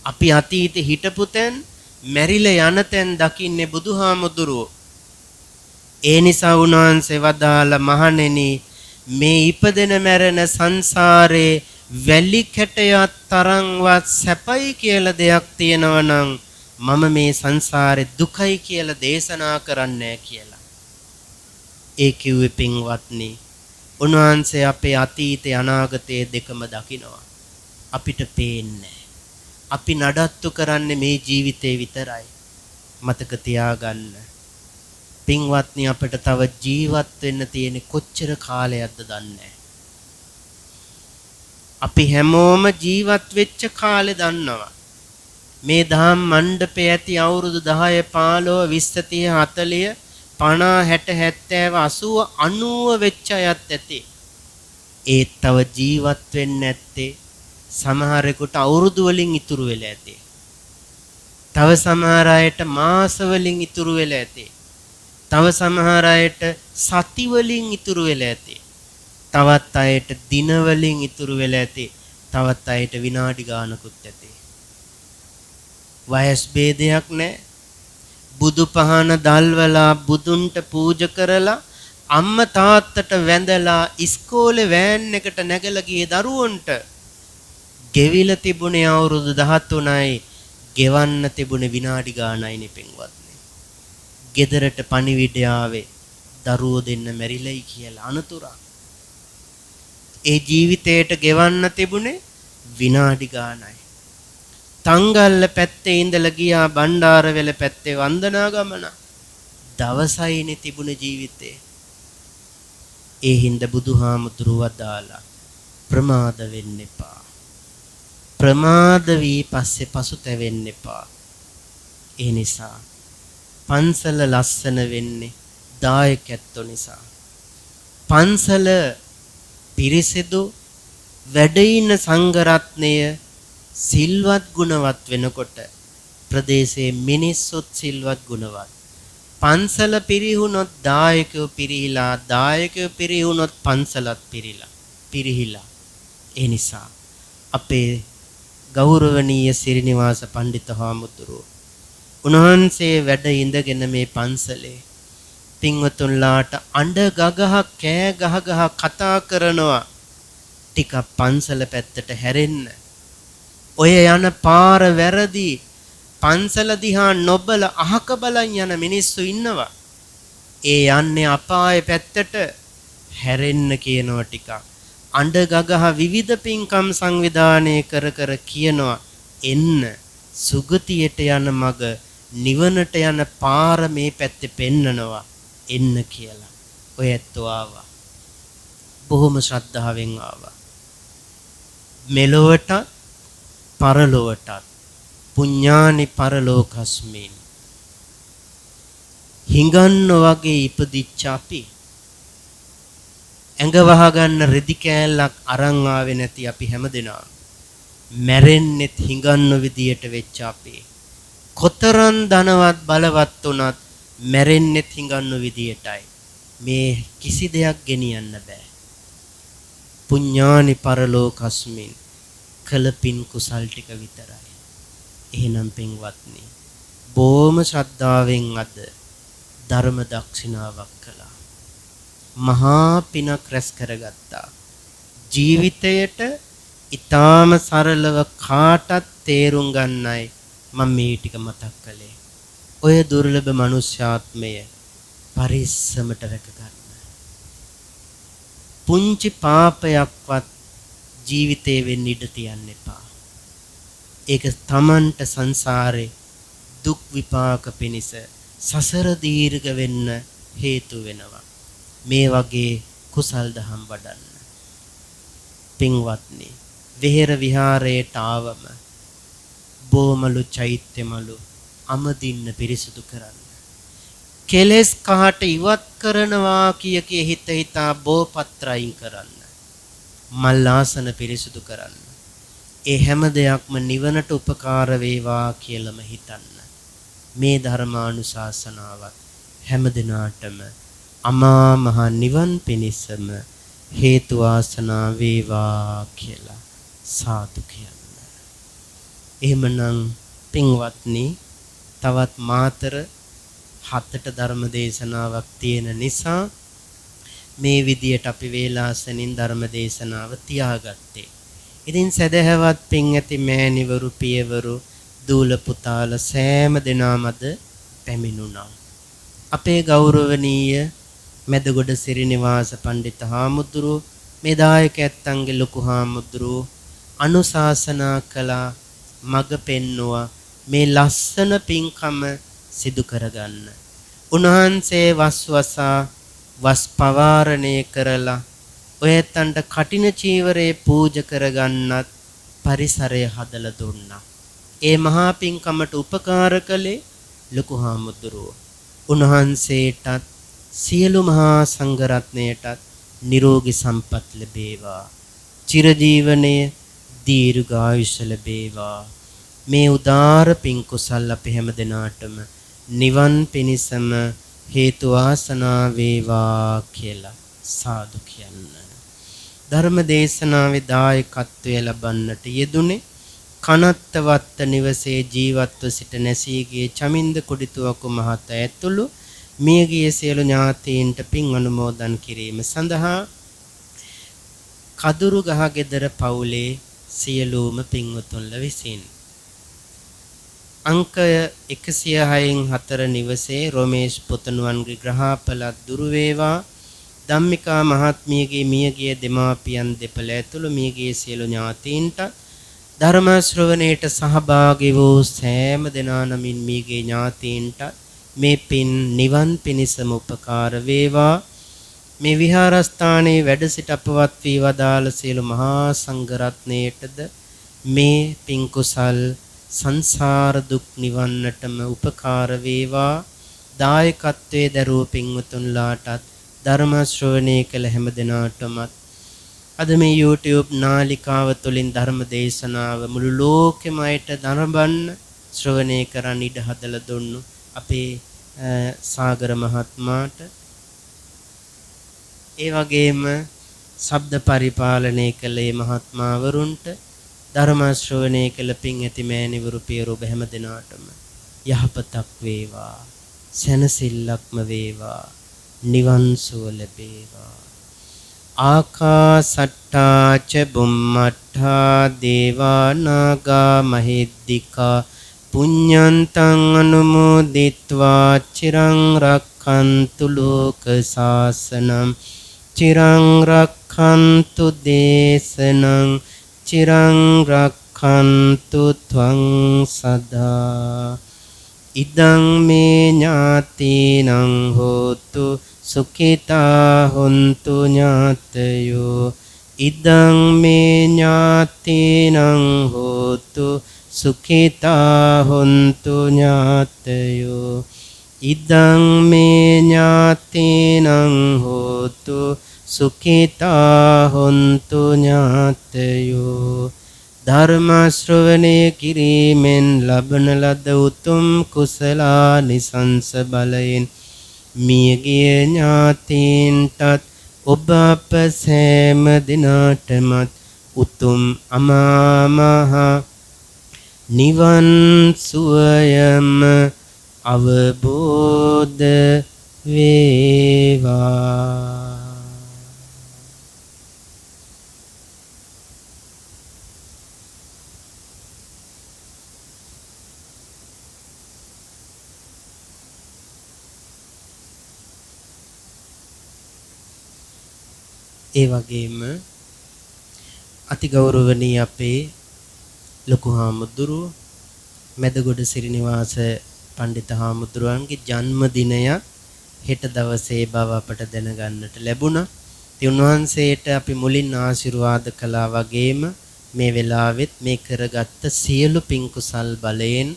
අපි අතීතේ හිටපු තැන් මැරිලා යන තැන් දකින්නේ බුදුහාමුදුරුවෝ. ඒ නිසා උන්වහන්සේ වදාළ මහණෙනි මේ ඉපදෙන මැරෙන සංසාරේ වැලි කැටයක් තරම්වත් සැපයි කියලා දෙයක් තියෙනවා නම් මම මේ සංසාරේ දුකයි කියලා දේශනා කරන්නේ කියලා. ඒ කිව්වේ පින්වත්නි උන්වහන්සේ අපේ අතීතේ අනාගතයේ දෙකම දකිනවා. අපිට පේන්නේ. අපි නඩත්තු කරන්නේ මේ ජීවිතේ විතරයි. මතක තියාගන්න. පින්වත්නි අපිට තව ජීවත් වෙන්න තියෙන කොච්චර කාලයක්ද දන්නේ. අපි හැමෝම ජීවත් වෙච්ච කාලේ දන්නවා. මේ දහම් මණ්ඩපේ ඇති අවුරුදු 10 15 20 30 40 50 60 70 80 වෙච්ච අයත් ඇති. ඒ තව ජීවත් වෙන්නේ නැත්තේ සමහරෙකුට අවුරුදු වලින් ඉතුරු වෙලා ඇති. තව සමහර අයට මාස වලින් ඉතුරු වෙලා ඇති. තව සමහර අයට සති වලින් ඉතුරු වෙලා ඇති. තවත් අයට දින වලින් ඉතුරු වෙලා ඇති. තවත් අයට විනාඩි ගානකුත් ඇති. වයස් ભેදයක් නැහැ. බුදු පහන දල්වලා බුදුන්ට පූජා කරලා අම්මා තාත්තට වැඳලා ඉස්කෝලේ වෑන් එකට නැගලා ගියේ දරුවන්ට ගෙවිලා තිබුණේ අවුරුදු 13යි. ගෙවන්න තිබුණේ විනාඩි ගානයිනේ පින්වත්නි. ගෙදරට පණිවිඩය ආවේ දරුවෝ දෙන්න මැරිලයි කියලා අනතුරක්. ඒ ජීවිතේට ගෙවන්න තිබුණේ විනාඩි ගානයි. තංගල්ල පැත්තේ ඉඳලා ගියා බණ්ඩාරවෙල පැත්තේ වන්දනා ගමන. දවසයිනේ තිබුණ ජීවිතේ. ඒ හින්දා බුදුහාමුදුරුවෝ වදාලා ප්‍රමාද වෙන්න එපා. ප්‍රමාද වී පස්සේ පසුතැවෙන්න එපා. ඒ නිසා පන්සල ලස්සන වෙන්නේ දායකත්ව නිසා. පන්සල පිරිසිදු වැඩ ඉන්න සංඝ රත්නය සිල්වත් ගුණවත් වෙනකොට ප්‍රදේශයේ මිනිස්සුත් සිල්වත් ගුණවත්. පන්සල පිරිහුනොත් දායකයෝ පිරිහිලා, දායකයෝ පිරිහුනොත් පන්සලත් පිරිහිලා. ඒ නිසා අපේ ගෞරවනීය සිරිනිවාස පඬිතු හාමුදුරුවෝ උන්වහන්සේ වැඩ ඉඳගෙන මේ පන්සලේ පින්වතුන්ලාට අඬ ගගහ කෑ ගහ කතා කරනවා. ටිකක් පන්සල පැත්තට හැරෙන්න. ඔය යන පාර වැරදි. පන්සල දිහා නොබල අහක බලන් යන මිනිස්සු ඉන්නවා. ඒ යන්නේ අපාය පැත්තට හැරෙන්න කියනවා ටිකක්. අඬ ගගහ විවිධ පින්කම් සංවිධානය කර කියනවා එන්න සුගතියට යන මග නිවනට යන පාර මේ පැත්තේ පෙන්නනවා එන්න කියලා. ඔය ඇත්තෝ ආවා. බොහොම ශ්‍රද්ධාවෙන් ආවා. මෙලොවට පරලොවටත් පුඤ්ඤානි පරලෝකස්මින් හිඟන්න වගේ ඉපදිච්ච අපි ඇඟ වහගන්න රෙදි කෑල්ලක් අරන් ආවේ නැති අපි හැමදෙනාම මැරෙන්නෙත් හිඟන්න විදියට වෙච්ච අපි කොතරම් ධනවත් බලවත් උනත් මැරෙන්නෙත් හිඟන්න විදියටයි. මේ කිසි දෙයක් ගෙනියන්න බෑ. පුඤ්ඤානි පරලෝකස්මින් කලපින් කුසල් ටික විතරයි. එහෙනම් පින්වත්නි බොහොම ශ්‍රද්ධාවෙන් අද ධර්ම දක්ෂිනාවක් කළා. මහා පිනක් රැස් කරගත්තා. ජීවිතයට ඊටාම සරලව කාටත් තේරුම් ගන්නයි මම මේ ටික මතක් කළේ. ඔය දුර්ලභ මනුෂ්‍යාත්මය පරිස්සමට රැක ගන්න. පුංචි පාපයක්වත් ජීවිතේ වෙන්න ඉඩ තියන්න එපා. ඒක තමන්ට සංසාරේ දුක් විපාක පිණිස සසර දීර්ඝ වෙන්න හේතු වෙනවා. මේ වගේ කුසල් දහම් වඩන්න. පින්වත්නි විහෙර විහාරයට ආවම බෝමලු චෛත්‍යමලු අමදින්න පිරිසුදු කරන්න. කෙලස් කහට ඉවත් කරනවා කිය හිත හිතා බෝපත්‍රයින් කරන්න. මල් ආසන පිරිසුදු කරන්න. ඒ හැම දෙයක්ම නිවනට උපකාර වේවා කියලාම හිතන්න. මේ ධර්මානුශාසනාවත් හැම දිනාටම අමා මහ නිවන් පිණිසම හේතු වාසනා වේවා කියලා සාදු කියන්න. එහෙමනම් පින්වත්නි තවත් මාතර 7ට ධර්ම දේශනාවක් තියෙන නිසා මේ විදියට අපි වේලාසනින් ධර්ම දේශනාව තියාගත්තේ. ඉතින් සදහවත් පින් ඇති මෑණිවරු පියවරු දූල පුතාල සෑම දෙනාම අද පැමිණුණා. අපේ ගෞරවනීය මෙදගොඩ සිරිනිවාස පඬිත හාමුදුරුව මේ දායක ඇත්තන්ගේ ලොකු හාමුදුරුව අනුශාසනා කළා මග පෙන්නවා මේ ලස්සන පින්කම සිදු කරගන්න. උන්වහන්සේ වස්වසා වස් පවාරණය කරලා ඔයයන්ට කටින චීවරේ පූජා කරගන්නත් පරිසරය හදලා දුන්නා. ඒ මහා පින්කමට උපකාර කළේ ලොකු හාමුදුරුව. උන්වහන්සේටත් සියලු මහා සංඝරත්නයටත් නිරෝගී සම්පත් ලැබේවා. චිරජීවනයේ දීර්ඝායුෂ ලැබේවා. මේ උදාර පින් කුසල් අප හැම දිනාටම නිවන් පිණිසම හේතු වාසනා වේවා කියලා සාදු කියන්න. ධර්ම දේශනාවේ දායකත්වය ලබන්නට යෙදුනේ කනත්තවත්ත නිවසේ ජීවත්ව සිට නැසීගේ චමින්ද කුඩිතුවකු මහතා ඇතුළු මියගිය සියලු ඥාතීන්ට පින් අනුමෝදන් කිරීම සඳහා කදුරු ගහ ගෙදර පවුලේ සියලුම පින්වතුන්ලා විසින් අංක 106න් 4 නිවසේ රොමේෂ් පුතණුවන්ගේ ග්‍රහපලත් දුරු වේවා. ධම්මිකා මහත්මියගේ මියගිය දෙමාපියන් දෙපළ ඇතුළු මියගිය සියලු ඥාතීන්ට ධර්ම ශ්‍රවණයට සහභාගී වූ සෑම දෙනා නමින් මියගිය ඥාතීන්ට මේ පින් නිවන් පිණිසම උපකාර වේවා. මේ විහාරස්ථානයේ වැඩ සිට අපවත් වී වදාළ සියලු මහා සංඝරත්නයටද මේ පින් කුසල් සංසාර දුක් නිවන්නටම උපකාර වේවා. දායකත්වයේ දරූ පින්වතුන්ලාටත් ධර්ම ශ්‍රවණය කළ හැම දිනාටම අද මේ YouTube නාලිකාව තුළින් ධර්ම දේශනාව මුළු ලෝකෙම අයට දරබන්න ශ්‍රවණය කරන් ඉඩ හදලා දුන්නු අපේ සාගර මහත්මයාට ඒ වගේම ශබ්ද පරිපාලනය කළ මේ මහත්මවරුන්ට ධර්ම ශ්‍රවණය කළ පින් ඇති මෑණිවරු පියවරු හැම දිනාටම යහපතක් වේවා සැනසෙල්ලක්ම වේවා නිවන් සුව ලැබේවා. ආකාසට්ටා ච බුම්මට්ටා දේවා නාග මහිද්దికා පුඤ්ඤන්තං අනුමෝදිත්වා චිරං රක්ඛන්තු ලෝක සාසනං චිරං රක්ඛන්තු දේශනං චිරං රක්ඛන්තු ත්වං සදා. ඉදං මේ ඥාතිනං හෝතු සුඛිතා හොන්තු ඥාතයෝ. ඉදං මේ ඥාතිනං හෝතු සුඛිතා හොන්තු ඥාතයෝ. ඉදං මේ ඥාතිනං හෝතු සුඛිතා හොන්තු ඥාතයෝ. ධර්ම ශ්‍රවණය කිරීමෙන් ලබන ලද උතුම් කුසලානිසංස බලයෙන් මියගිය ඥාතීන්ටත් ඔබ අප සෑම දිනාටමත් උතුම් අමා මහ නිවන් සුවයම අවබෝධ වේවා. ඒ වගේම අතිගෞරවනීය අපේ ලොකු හාමුදුරුව මෙදගොඩ සිරිනිවාස පඬිත හාමුදුරුවන්ගේ ජන්මදිනය හෙට දවසේ බව අපට දැනගන්නට ලැබුණා. ඒ උන්වහන්සේට අපි මුලින් ආශිර්වාද කළා වගේම මේ වෙලාවෙත් මේ කරගත්ත සියලු පින් කුසල් බලයෙන්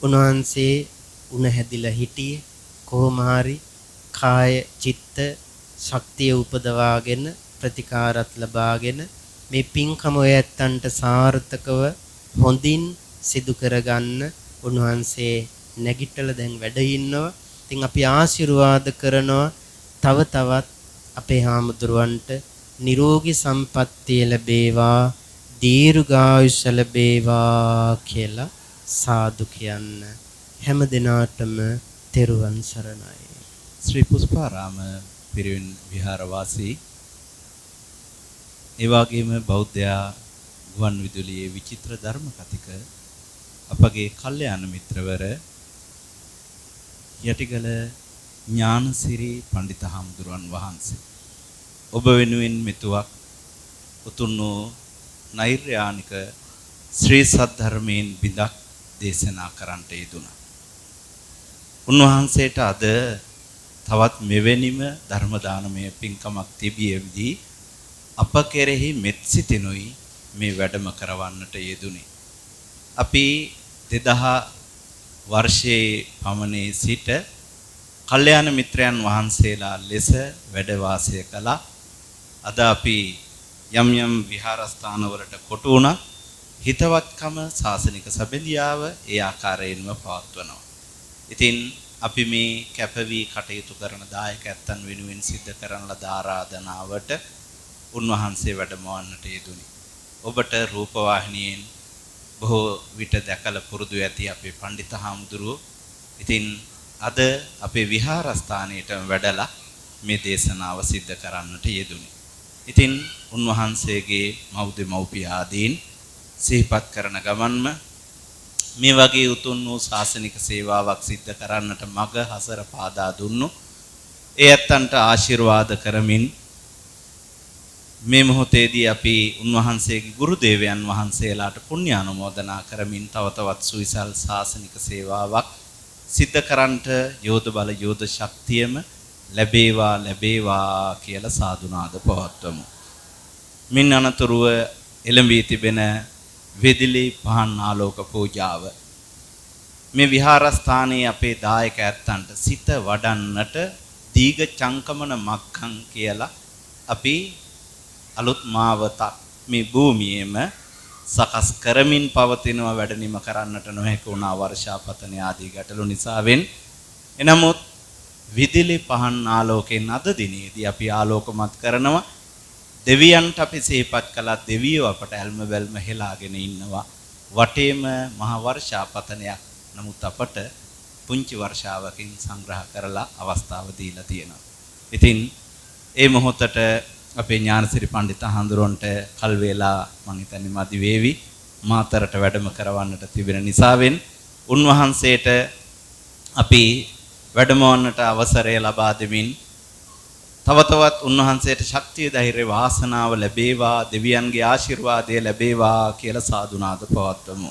උන්වහන්සේ උණ හැදිලා හිටියේ කොහොම හරි කාය චිත්ත ශක්තිය උපදවාගෙන ප්‍රතිකාරත් ලබාගෙන මේ පින්කම ඔය ඇත්තන්ට සාර්ථකව හොඳින් සිදු කරගන්න උන්වහන්සේ නැගිටලා දැන් වැඩ ඉන්නවා. ඉතින් අපි ආශිර්වාද කරනවා තව තවත් අපේ හාමුදුරුවන්ට නිරෝගී සම්පන්නිය ලැබේවා, දීර්ඝායුෂ ලැබේවා කියලා සාදු කියන්න. හැම දිනාටම තෙරුවන් සරණයි. ශ්‍රී පුෂ්පාරාම පිරිවෙන් විහාරවාසී ඒ වගේම බෞද්ධයා ගුවන් විදුලියේ විචිත්‍ර ධර්ම කතික අපගේ කල්යාණ මිත්‍රවර යටිගල ඥානසිරි පඬිත හාමුදුරුවන් වහන්සේ ඔබ වෙනුවෙන් මෙතුවක් උතුම් වූ නෛර්යානික ශ්‍රී සද්ධර්මයෙන් බිඳක් දේශනා කරන්නට යෙදුණා. උන්වහන්සේට අද තවත් මෙවැනිම ධර්ම දානමය පින්කමක් තිබියේදී අප කෙරෙහි මෙත් සිතිනුයි මේ වැඩම කරවන්නට යෙදුනේ. අපි 2000 වර්ෂයේ පමණේ සිට කල්යාණ මිත්‍රයන් වහන්සේලා ලෙස වැඩ වාසය කළා. අද අපි යම් යම් විහාරස්ථානවලට කොටු වුණා. හිතවත්කම ශාසනික සැබඳියාව ඒ ආකාරයෙන්ම පවත්වනවා. ඉතින් අපි මේ කැපවී කටයුතු කරන දායකයන් වෙනුවෙන් සිද්ධ කරන ලද ආරාධනාවට උන්වහන්සේ වැඩමවන්නට යෙදුණි. ඔබට රූපවාහිනියෙන් බොහෝ විට දැකලා පුරුදු ඇති අපේ පඬිත හාමුදුරුවෝ. ඉතින් අද අපේ විහාරස්ථානයට වැඩලා මේ දේශනාව සිද්ධ කරන්නට යෙදුණි. ඉතින් උන්වහන්සේගේ මව්දෙමව්පිය ආදීන් සිහිපත් කරන ගමන්ම මේ වගේ උතුම් වූ ශාසනික සේවාවක් සිද්ධ කරන්නට මඟ හසර පාදා දුන්නු ඒ ඇත්තන්ට ආශිර්වාද කරමින් මේ මොහොතේදී අපි උන්වහන්සේගේ ගුරු දේවයන් වහන්සේලාට පුණ්‍ය ආනුමෝදනා කරමින් තව තවත් සුවිසල් ශාසනික සේවාවක් සිද්ධ කරන්නට යෝධ බල යෝධ ශක්තියම ලැබේවා කියලා සාදුනාද පවත්වමු. මින් අනතුරුව එළඹී තිබෙන වෙදිලි පහන් ආලෝක පූජාව මේ විහාරස්ථානයේ අපේ දායක ඇත්තන්ට සිත වඩන්නට දීඝ චංකමන මක්ඛන් කියලා අපි අලුත් මාවතක් මේ භූමියේම සකස් කරමින් පවතිනවා. වැඩ නිම කරන්නට නොහැකි වුණා වර්ෂාපතන ආදී ගැටලු නිසාවෙන්. එනමුත් විදුලි පහන් ආලෝකයෙන් අද දිනේදී අපි ආලෝකමත් කරනවා. දෙවියන්ට අපි සිහිපත් කළා. දෙවියෝ අපට ඇල්ම බැල්ම හෙලාගෙන ඉන්නවා. වටේම මහ වර්ෂාපතනයක්. නමුත් අපට පුංචි වර්ෂාවකින් සංග්‍රහ කරලා අවස්ථාව දීලා තියෙනවා. ඉතින් ඒ මොහොතට අපේ ඥානසිරි පඬිත හඳුරන්ට කල් වේලා මං හිතන්නේ මදි වේවි මාතරට වැඩම කරවන්නට තිබෙන නිසාවෙන් උන්වහන්සේට අපි වැඩමවන්නට අවසරය ලබා දෙමින් තව තවත් උන්වහන්සේට ශක්තිය ධෛර්ය වාසනාව ලැබේවා, දෙවියන්ගේ ආශිර්වාදය ලැබේවා කියලා සාදුනාද පවත්වමු.